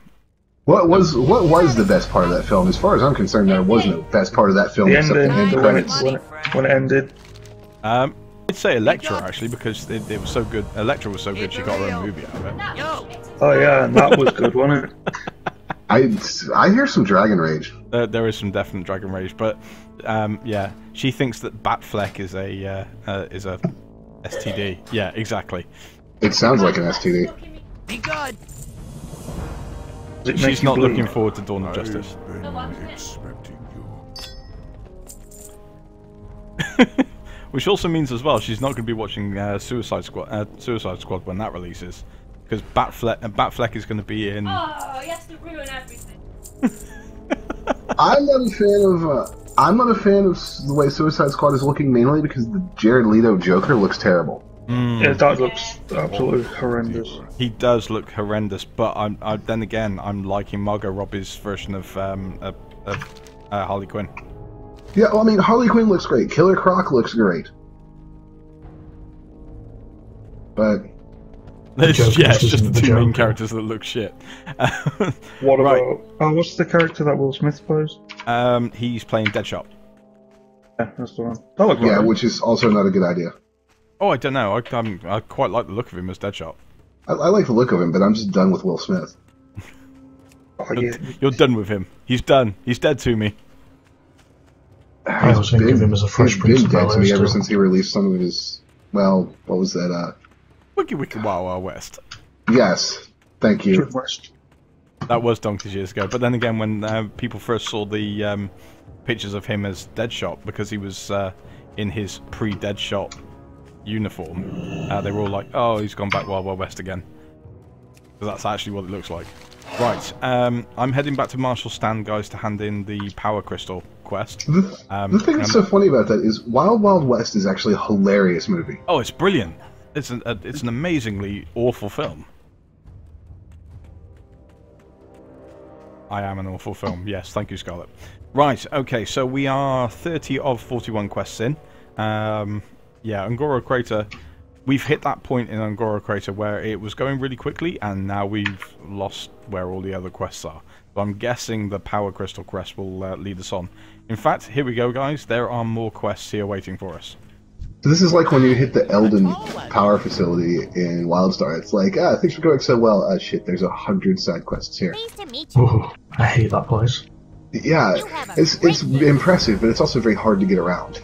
What was the best part of that film? As far as I'm concerned, there was no best part of that film the except ending, the end credits. when it ended. I'd say Elektra, actually, because it was so good. Elektra was so good, she got her own movie out of it. Oh yeah, and that was good, wasn't it? I hear some Dragon Rage. There is some definite Dragon Rage, but yeah, she thinks that Batfleck is a STD. Yeah, exactly. It sounds like an STD. Be good. She's not looking forward to Dawn of Justice. Expecting you. Which also means as well she's not going to be watching Suicide Squad when that releases, because Batfleck is going to be in. Oh, he has to ruin everything. I'm not a fan of the way Suicide Squad is looking, mainly because the Jared Leto Joker looks terrible. Yeah, that looks absolutely horrendous. He does look horrendous, but then again, I'm liking Margot Robbie's version of Harley Quinn. Yeah, well, I mean, Harley Quinn looks great. Killer Croc looks great. But It's just the the two main Joker. characters that look shit. What Right. about? Oh, what's the character that Will Smith plays? He's playing Deadshot. Yeah, that's the one. That looks yeah, right. which is also not a good idea. Oh, I don't know. I quite like the look of him as Deadshot. I like the look of him, but I'm just done with Will Smith. Oh, yeah. You're done with him. He's done. He's dead to me. I was thinking of him as a Fresh He's Prince been of dead to Bel-Air me ever still. since he released some of his. Well, what was that? Wiki Wiki Wild Wild West. Yes, thank you. Good West. That was donkeys years ago. But then again, when people first saw the pictures of him as Deadshot, because he was in his pre-Deadshot uniform, they were all like, "Oh, he's gone back Wild Wild West again." So that's actually what it looks like. Right, I'm heading back to Marshall's stand, guys, to hand in the Power Crystal quest. The thing that's so funny about that is Wild Wild West is actually a hilarious movie. Oh, it's brilliant. It's an amazingly awful film. I am an awful film. Yes, thank you, Scarlett. Right, okay, so we are 30 of 41 quests in. Yeah, Angora Crater. We've hit that point in Angora Crater where it was going really quickly, and now we've lost where all the other quests are. So I'm guessing the Power Crystal quest will lead us on. In fact, here we go, guys. There are more quests here waiting for us. So this is like when you hit the Elden power facility in Wildstar. It's like, things are going so well. Shit, there's 100 side quests here. Pleased to meet you. Ooh, I hate that place. Yeah, it's impressive, but it's also very hard to get around.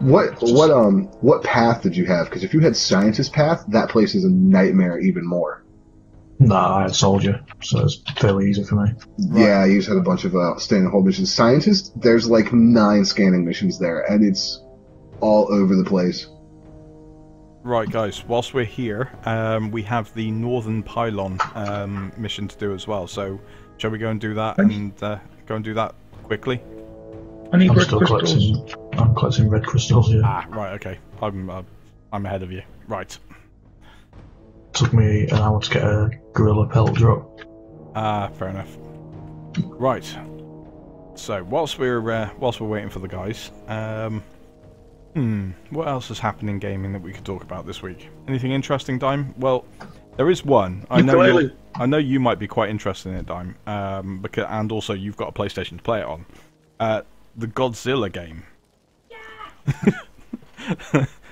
What path did you have? Because if you had Scientist path, that place is a nightmare even more. Nah, I had Soldier, so it's fairly easy for me. Yeah, you just had a bunch of stand and hold missions. Scientist, there's like 9 scanning missions there, and it's all over the place. Right, guys, whilst we're here, we have the Northern Pylon mission to do as well. So, shall we go and do that and go and do that quickly? I need I'm red still crystals. collecting red crystals, yeah. Ah, right, okay. I'm ahead of you. Right. Took me an hour to get a gorilla pelt drop. Ah, fair enough. Right. So, whilst we're waiting for the guys, what else has happened in gaming that we could talk about this week? Anything interesting, Dime? Well, there is one. I know you might be quite interested in it, Dime. And also you've got a PlayStation to play it on. The Godzilla game.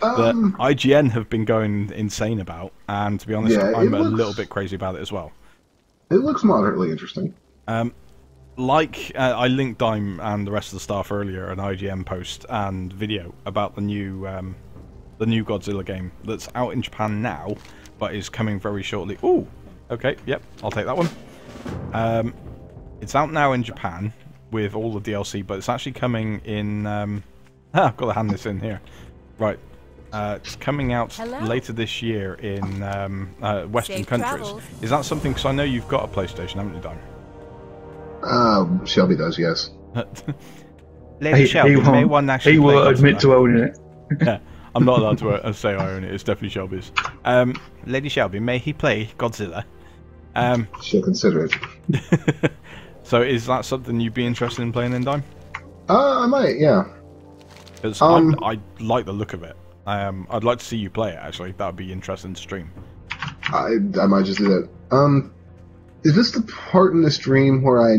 That IGN have been going insane about, and to be honest, Yeah, I'm a little bit crazy about it as well. It looks moderately interesting. I linked Dime and the rest of the staff earlier an IGN post and video about the new Godzilla game that's out in Japan now, but is coming very shortly. Ooh, okay, yep, I'll take that one. It's out now in Japan with all the DLC, but it's actually coming in. I've got to hand this in here. Right, it's coming out later this year in Western Safe countries. travels. Is that something? Because I know you've got a PlayStation, haven't you, Dime? Shelby does, yes. Lady Shelby, may one actually He play will admit Godzilla? to owning it. Yeah, I'm not allowed to say I own it. It's definitely Shelby's. Lady Shelby, may he play Godzilla? She'll consider it. So is that something you'd be interested in playing in, Dime? I might, yeah. Because I like the look of it. I'd like to see you play it, actually. That would be interesting to stream. I might just do that. Is this the part in the stream where I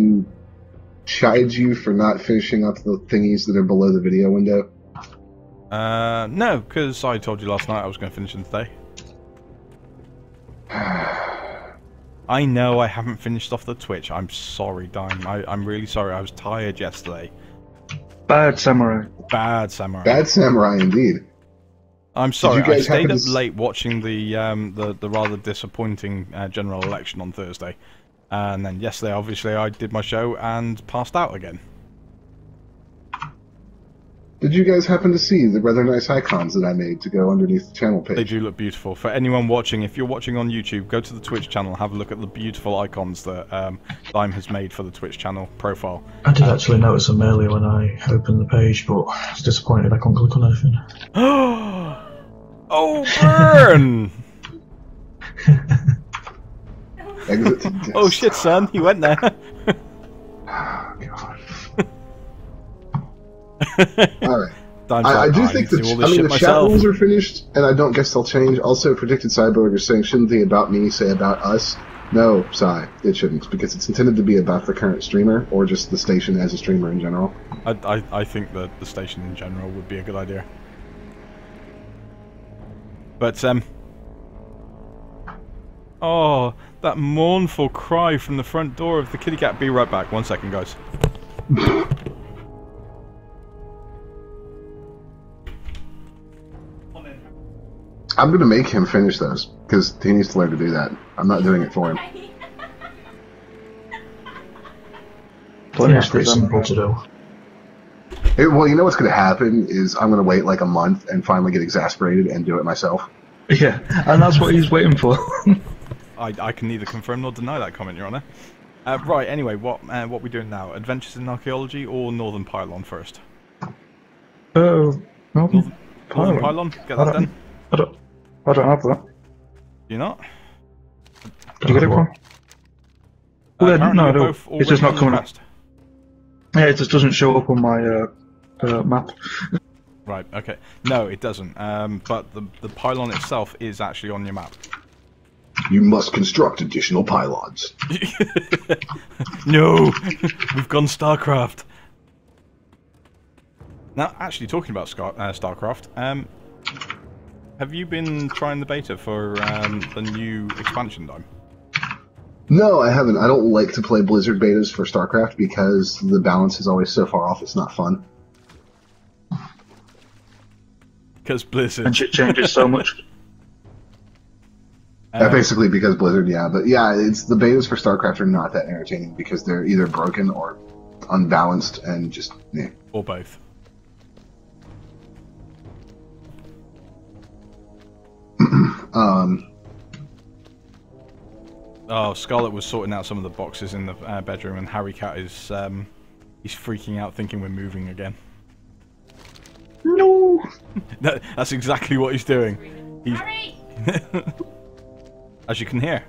chide you for not finishing up the thingies that are below the video window? No, because I told you last night I was going to finish them today. I know I haven't finished off the Twitch. I'm sorry, Dime. I'm really sorry. I was tired yesterday. Bad samurai. Bad Samurai. Bad Samurai, indeed. I'm sorry. you guys I stayed happen up to late watching the rather disappointing general election on Thursday, and then yesterday, obviously, I did my show and passed out again. Did you guys happen to see the rather nice icons that I made to go underneath the channel page? They do look beautiful. For anyone watching, if you're watching on YouTube, go to the Twitch channel, have a look at the beautiful icons that Dime has made for the Twitch channel profile. I did actually notice them earlier when I opened the page, but I was disappointed I couldn't click on anything. Oh, burn! Exit to Oh shit, son, you went there. Oh, God. All right. I do think the chat rules are finished, and I don't guess they'll change. Also, Predicted Cyborg is saying, shouldn't the about me say about us? No, Sai, it shouldn't, because it's intended to be about the current streamer, or just the station as a streamer in general. I think that the station in general would be a good idea. But, oh, that mournful cry from the front door of the kitty cat. Be right back. 1 second, guys. I'm going to make him finish those, because he needs to learn to do that. I'm not doing it for him. Yeah, it's pretty simple to do. Well, you know what's going to happen is I'm going to wait like a month and finally get exasperated and do it myself. Yeah, and that's what he's waiting for. I can neither confirm nor deny that comment, Your Honour. Right, anyway, what we doing now? Adventures in Archaeology or Northern Pylon first? Northern Pylon? Get that done? I don't have that. You not? Did you get it from? No, I don't. It's just not coming up. Yeah, it just doesn't show up on my map. Right, okay. No, it doesn't. But the pylon itself is actually on your map. You must construct additional pylons. No! We've gone StarCraft. Now, actually, talking about StarCraft, have you been trying the beta for the new expansion dome? No, I haven't. I don't like to play Blizzard betas for StarCraft because the balance is always so far off, it's not fun. Because Blizzard. And shit changes so much. Basically because Blizzard, yeah. But yeah, it's the betas for StarCraft are not that entertaining because they're either broken or unbalanced and just, eh. Or both. Oh, Scarlet was sorting out some of the boxes in the bedroom, and Harry Cat is he's freaking out, thinking we're moving again. No. That's exactly what he's doing. He's as you can hear,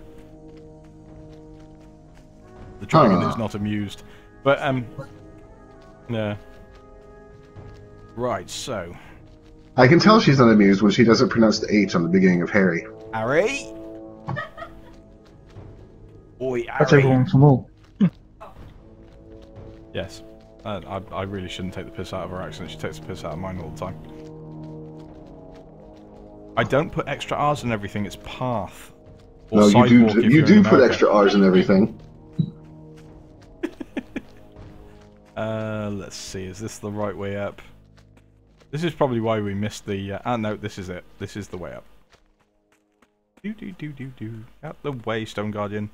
the dragon is not amused. But yeah. Right, so. I can tell she's not amused when she doesn't pronounce the H on the beginning of Harry. Harry? Oi, Harry. That's everyone from all. Yes. I really shouldn't take the piss out of her accent. She takes the piss out of mine all the time. I don't put extra R's in everything, it's path. Or no, you do put America. extra R's in everything. Let's see, is this the right way up? This is probably why we missed the... no, this is it. This is the way up. Do. Out the way, Stone Guardian.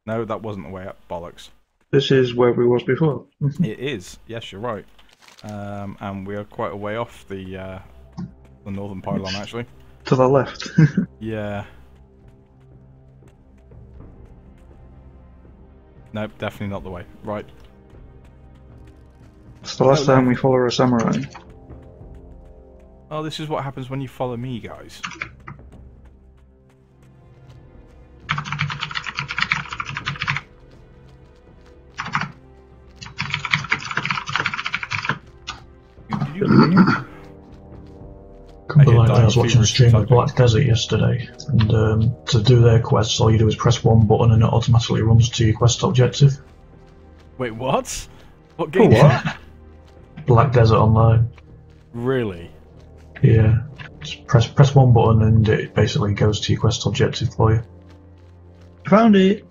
No, that wasn't the way up. Bollocks. This is where we was before. It is. Yes, you're right. And we are quite a way off the northern pylon, actually. To the left. Yeah. Nope, definitely not the way. Right. It's the last time we follow a samurai. Oh, this is what happens when you follow me, guys. I was watching a stream of Black Desert yesterday, and to do their quests, all you do is press one button and it automatically runs to your quest objective. Wait, what? What game is that? Black Desert Online. Really? Yeah. Just press one button and it basically goes to your quest objective for you. Found it!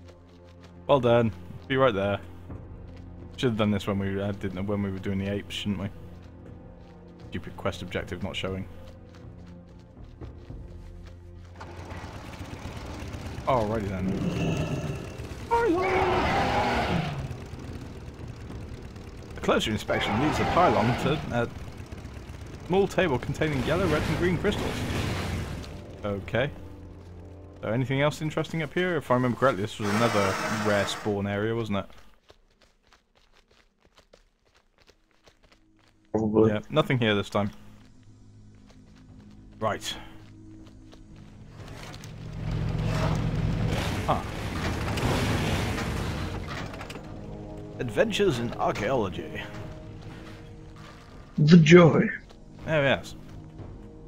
Well done. Be right there. Should have done this when we when we were doing the apes, shouldn't we? Stupid quest objective not showing. Alrighty then. A closer inspection leads the pylon to a small table containing yellow, red and green crystals. Okay. So anything else interesting up here? If I remember correctly, this was another rare spawn area, wasn't it? Probably. Yeah, nothing here this time. Right. Ah. Adventures in Archaeology. The joy. Oh, yes.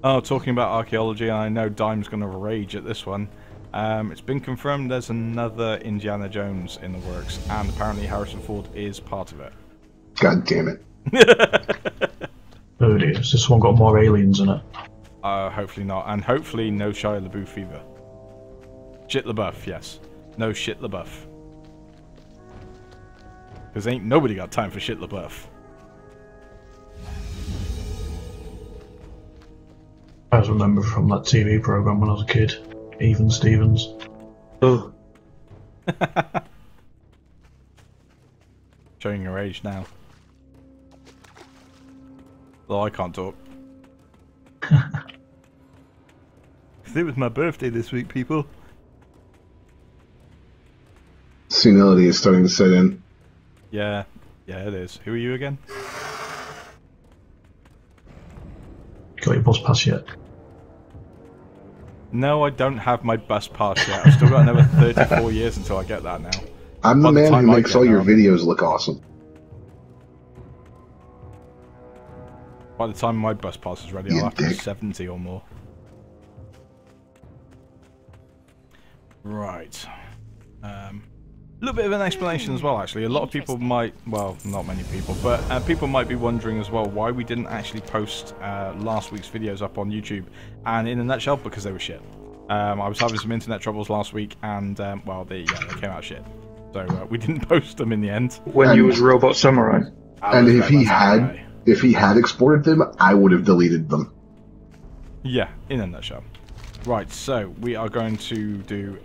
Oh, talking about archaeology, I know Dime's going to rage at this one. It's been confirmed there's another Indiana Jones in the works, and apparently Harrison Ford is part of it. God damn it. Oh dear, has this one got more aliens in it? Hopefully not, and hopefully no Shia LaBeouf either. Shit LaBeouf, yes. No shit LaBeouf. Because ain't nobody got time for shit LaBeouf. I just remember from that TV program when I was a kid, Even Stevens. Oh. Showing your age now. Well, I can't talk. It was my birthday this week, people. Senility is starting to set in. Yeah, it is. Who are you again? Got your bus pass yet? No, I don't have my bus pass yet. I've still got another 34 years until I get that now. I'm the By the man time who I makes get all your there, videos look awesome. By the time my bus pass is ready, You I'll have to be dick. 70 or more. Right. A little bit of an explanation as well, actually. A lot of people might, well, not many people, but people might be wondering as well why we didn't actually post last week's videos up on YouTube. And in a nutshell, because they were shit. I was having some internet troubles last week, and, well, they came out shit. So we didn't post them in the end. When you was Robot Samurai. And if he had exported them, I would have deleted them. Yeah, in a nutshell. Right, so we are going to do,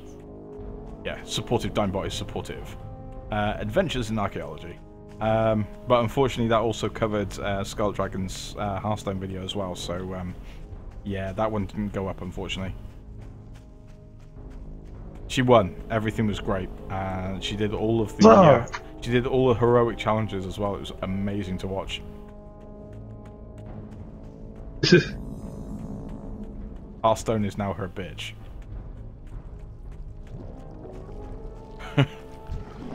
supportive Dimebot is supportive. Adventures in Archaeology. But unfortunately that also covered Scarlet Dragon's Hearthstone video as well, so yeah, that one didn't go up unfortunately. She won. Everything was great. She did all of the she did all the heroic challenges as well. It was amazing to watch. Hearthstone is now her bitch.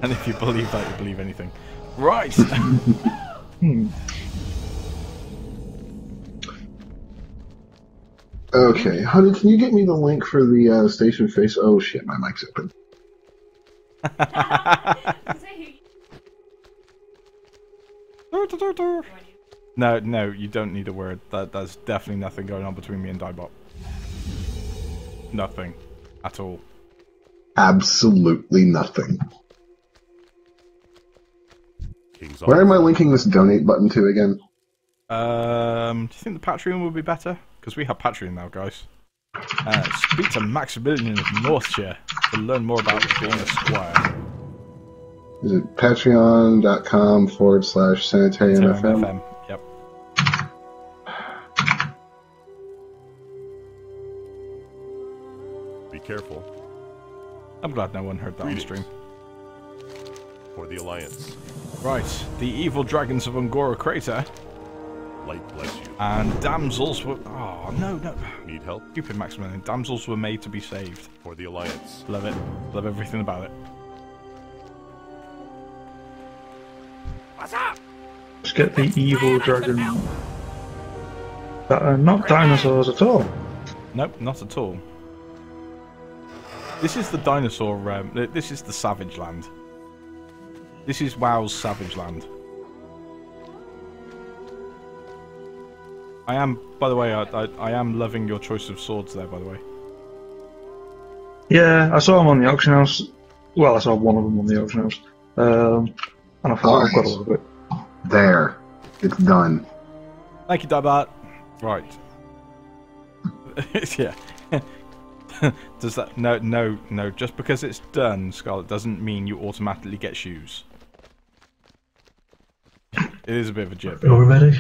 And if you believe that, you believe anything. Right! Okay, honey, can you get me the link for the station face? Oh shit, my mic's open. No, you don't need a word. There's definitely nothing going on between me and Dimebot. Nothing. At all. Absolutely nothing. King's Where am I linking this donate button to again? Do you think the Patreon would be better? Because we have Patreon now, guys. Speak to Maximilian of Northshire to learn more about being a squire. Is it patreon.com/Sanitarium.FM? Yep. Be careful. I'm glad no one heard that on Greetings. stream. For the Alliance. Right, the evil dragons of Ungora Crater Light bless you. and damsels were... Oh, no. Need help? Stupid Maximilian. Damsels were made to be saved. For the Alliance. Love it. Love everything about it. What's up? Let's get the evil dragon. That are not dinosaurs at all. Nope, not at all. This is the dinosaur... this is the Savage Land. This is WoW's Savage Land. I am, by the way, I am loving your choice of swords there, by the way. Yeah, I saw him on the auction house. Well, I saw one of them on the auction house. And I thought I've got a little bit. There. It's done. Thank you, Dabat. Right. Yeah. Does that... No. Just because it's done, Scarlet, doesn't mean you automatically get shoes. It is a bit of a jib. Are we ready?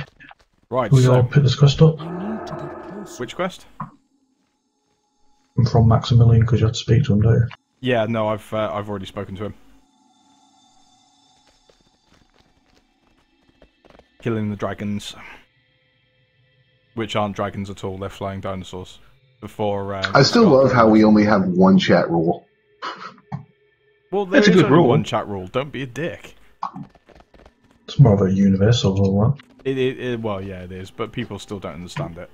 Right, We all so... pick this quest up? I need to get closer. Which quest? I'm from Maximilian because you had to speak to him, don't you? Yeah, no, I've already spoken to him. Killing the dragons. Which aren't dragons at all, they're flying dinosaurs. Before... I still love how we only have one chat rule. Well, there's That's a good only rule. one chat rule. Don't be a dick. It's more of a universal rule, one. Well, yeah, it is, but people still don't understand it.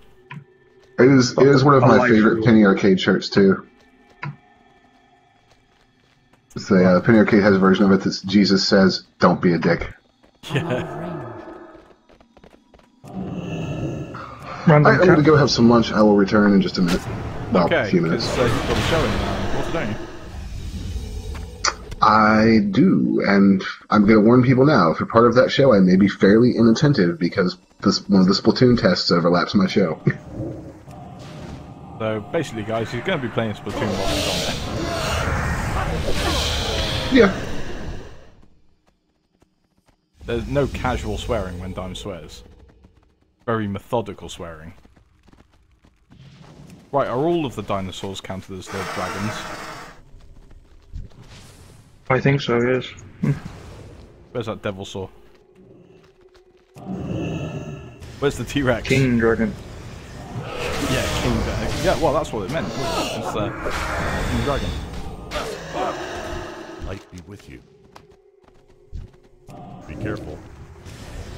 It is one of my like favorite you. Penny Arcade shirts too. The Penny Arcade has a version of it that Jesus says, "Don't be a dick." I'm out of range. Random I'm going to cat. go have some lunch. I will return in just a minute. Well, a Okay, few because minutes. you've got a show in water, don't you? I do, and I'm going to warn people now. For part of that show, I may be fairly inattentive because one of the Splatoon tests overlaps my show. So basically, guys, he's going to be playing Splatoon while he's on there. Yeah. There's no casual swearing when Dime swears. Very methodical swearing. Right, are all of the dinosaurs counted as the dragons? I think so, yes. Where's that devil saw? Where's the T-Rex? King dragon. Yeah, King Dragon. Yeah, well, that's what it meant. It's King Dragon. Light be with you. Be careful.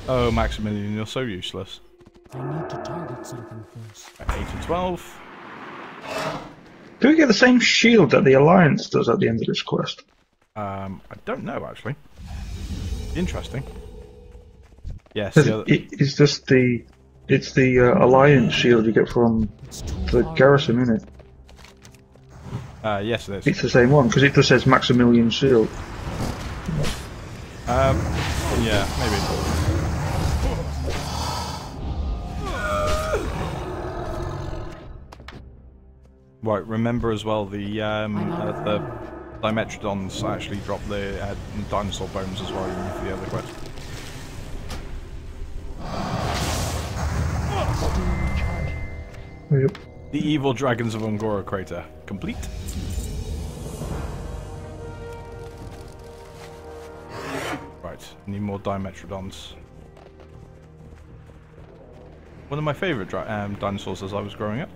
Oh, Maximilian, you're so useless. I need to target something first. 8 and 12. Do we get the same shield that the Alliance does at the end of this quest? I don't know, actually. Interesting. Yes, It's just the Alliance shield you get from It's too the far garrison, isn't it? yes, it is. It's the same one because it just says Maximilian shield. Yeah, maybe. Right, remember as well the Dimetrodons actually drop the dinosaur bones as well for the other quest. Yep. The evil dragons of Ungora Crater complete. Right, need more Dimetrodons. One of my favourite dinosaurs as I was growing up.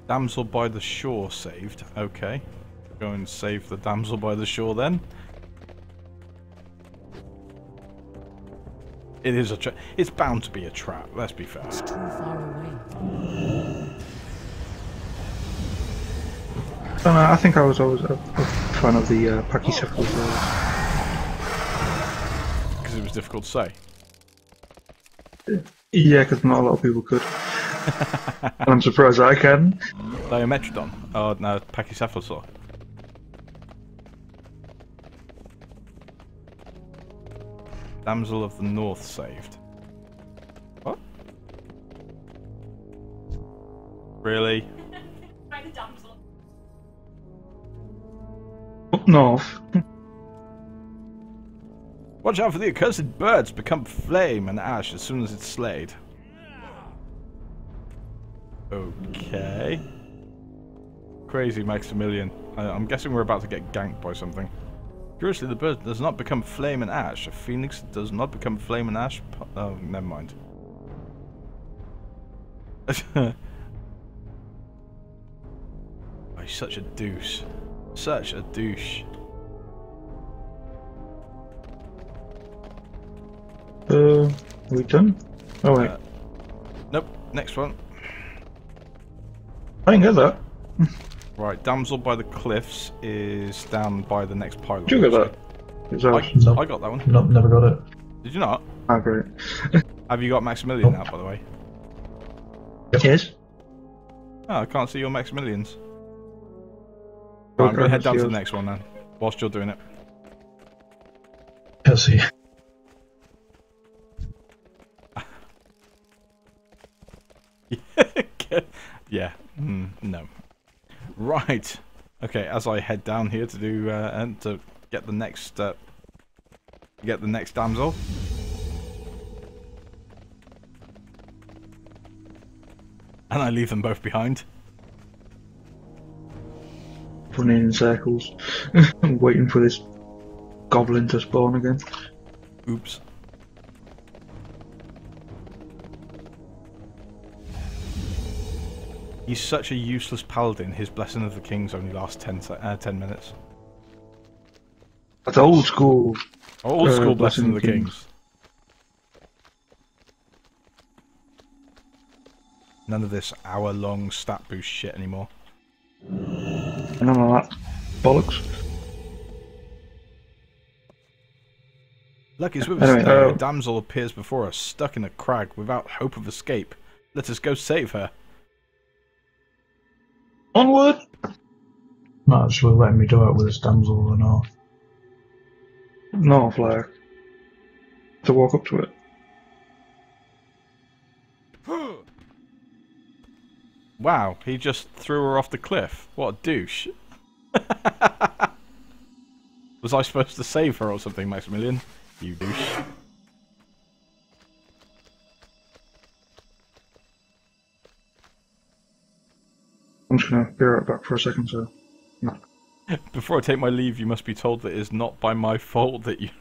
Damsel by the shore saved. Okay. Go and save the damsel by the shore then. It is a trap. It's bound to be a trap, let's be fair. It's too far away. I think I was always a fan of the Pachycephals. Because it was difficult to say. Yeah, because not a lot of people could. And I'm surprised I can. Dimetrodon. Oh no, Pachycephalosaur. Damsel of the North saved. What? Really? By the damsel. Up north. Watch out for the accursed birds become flame and ash as soon as it's slayed. Okay. Crazy Maximilian. I'm guessing we're about to get ganked by something. Curiously, the bird does not become flame and ash. A phoenix does not become flame and ash. Oh, never mind. Oh, he's such a douche. Such a douche. Are we done? Oh wait. Nope, next one. I didn't get that. Right, Damsel by the Cliffs is down by the next pylon. Did you get that? Is that I got that one. No, never got it. Did you not? Ah, great. Have you got Maximilian out, by the way? Yes. Oh, I can't see your Maximilians. Right, I'm going to head down to the next one then, whilst you're doing it. Can't see. Yeah, no. Right. Okay, as I head down here to do and to get the next damsel. And I leave them both behind. Running in circles. Waiting for this goblin to spawn again. Oops. He's such a useless paladin. His Blessing of the Kings only lasts 10 minutes. That's old school. Old school Blessing of the Kings. None of this hour-long stat boost shit anymore. None of that bollocks. Luck is with us today. A damsel appears before us, stuck in a crag without hope of escape. Let us go save her. Onward! Not actually letting me do it with this damsel or not. No flag. To walk up to it. Wow, he just threw her off the cliff. What a douche. Was I supposed to save her or something, Maximilian? You douche. I'm just gonna be right back for a second, so... No. Before I take my leave, you must be told that it is not by my fault that you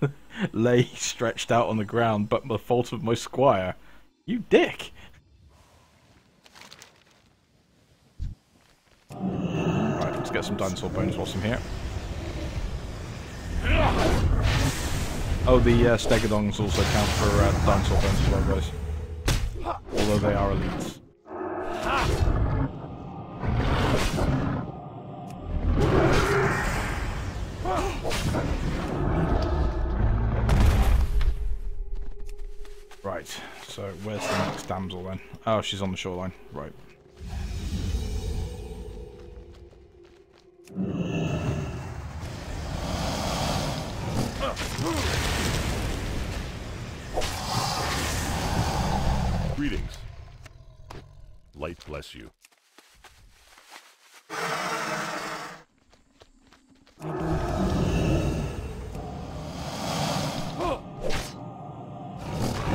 lay stretched out on the ground, but the fault of my squire. You dick! Right, let's get some dinosaur bones whilst I'm here. Oh, the stegodons also count for dinosaur bones as well, guys. Although they are elites. Right, so where's the next damsel then? Oh, she's on the shoreline. Right. Greetings. Light bless you.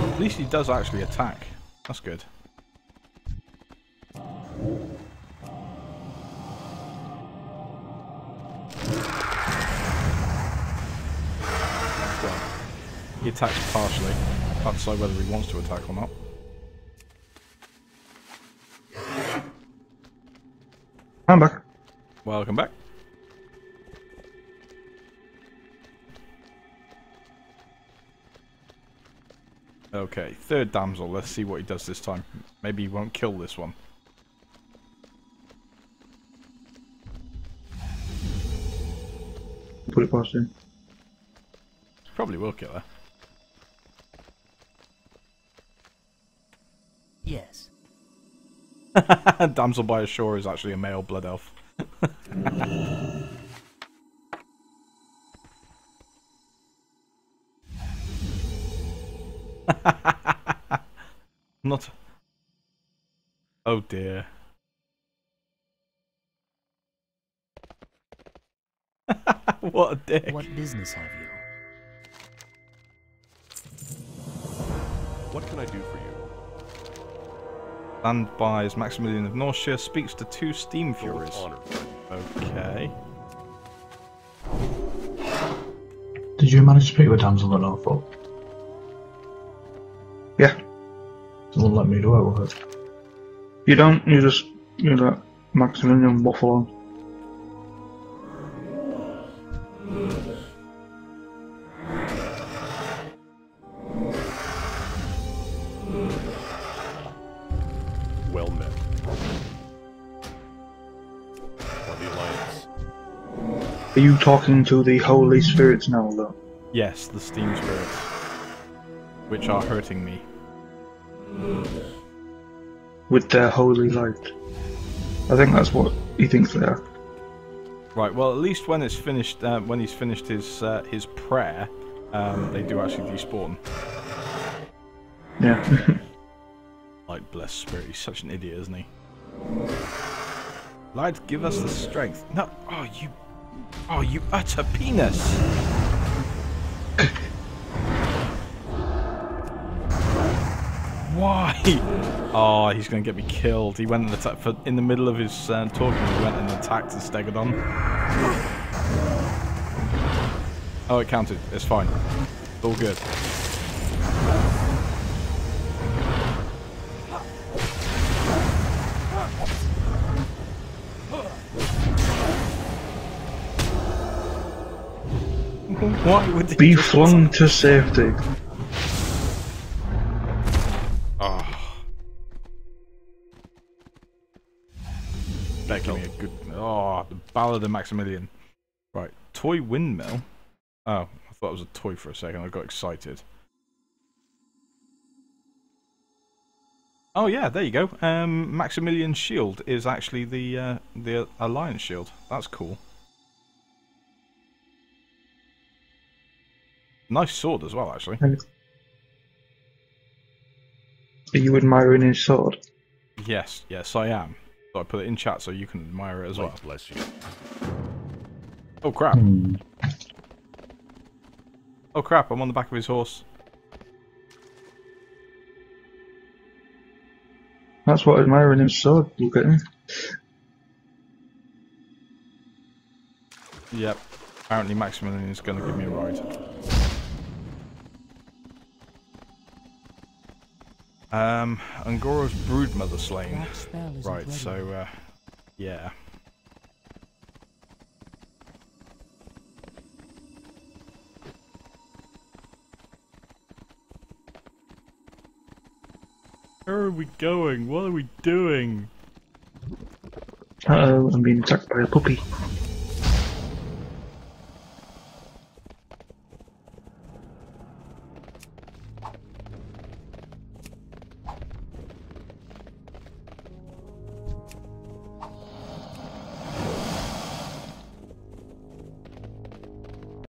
At least he does actually attack. That's good. Well, he attacks partially. Can't decide whether he wants to attack or not. I'm back. Welcome back. Okay, third damsel. Let's see what he does this time. Maybe he won't kill this one. Put it past him. Probably will kill her. Yes. Damsel by a shore is actually a male blood elf. Not. Oh dear. What a dick. What business have you? What can I do for you? Stand by as Maximilian of Norcia speaks to two steam furies. Honor, friend. Okay. Did you manage to speak with damsel at Norfolk? Yeah. It won't let me do it with it. You don't, you just, you let Maximilian waffle on. Well met. For the Alliance. Are you talking to the holy spirits now, though? Yes, the steam spirits. Which are hurting me. With their holy light. I think that's what he thinks they are. Right, well at least when it's finished, when he's finished his prayer, they do actually despawn. Yeah. Light blessed spirit, he's such an idiot, isn't he? Light, give us the strength. No, oh you utter penis! Why? Oh, he's going to get me killed. He went and attacked in the middle of his talking. He went and attacked the stegodon. Oh, it counted. It's fine. It's all good. Why would he Be just- flung to safety. Oh. That gave me a good. Oh, the Ballad of Maximilian. Right, toy windmill. Oh, I thought it was a toy for a second. I got excited. Oh yeah, there you go. Maximilian's shield is actually the Alliance shield. That's cool. Nice sword as well, actually. Are you admiring his sword? Yes, yes, I am. So I put it in chat so you can admire it as well. Light bless you. Oh crap! Hmm. Oh crap! I'm on the back of his horse. That's what admiring his sword will get him. Yep. Apparently Maximilian is going to give me a ride. Angoro's broodmother slain. That spell isn't Right, ready. so, yeah. Where are we going? What are we doing? Uh-oh, I'm being attacked by a puppy.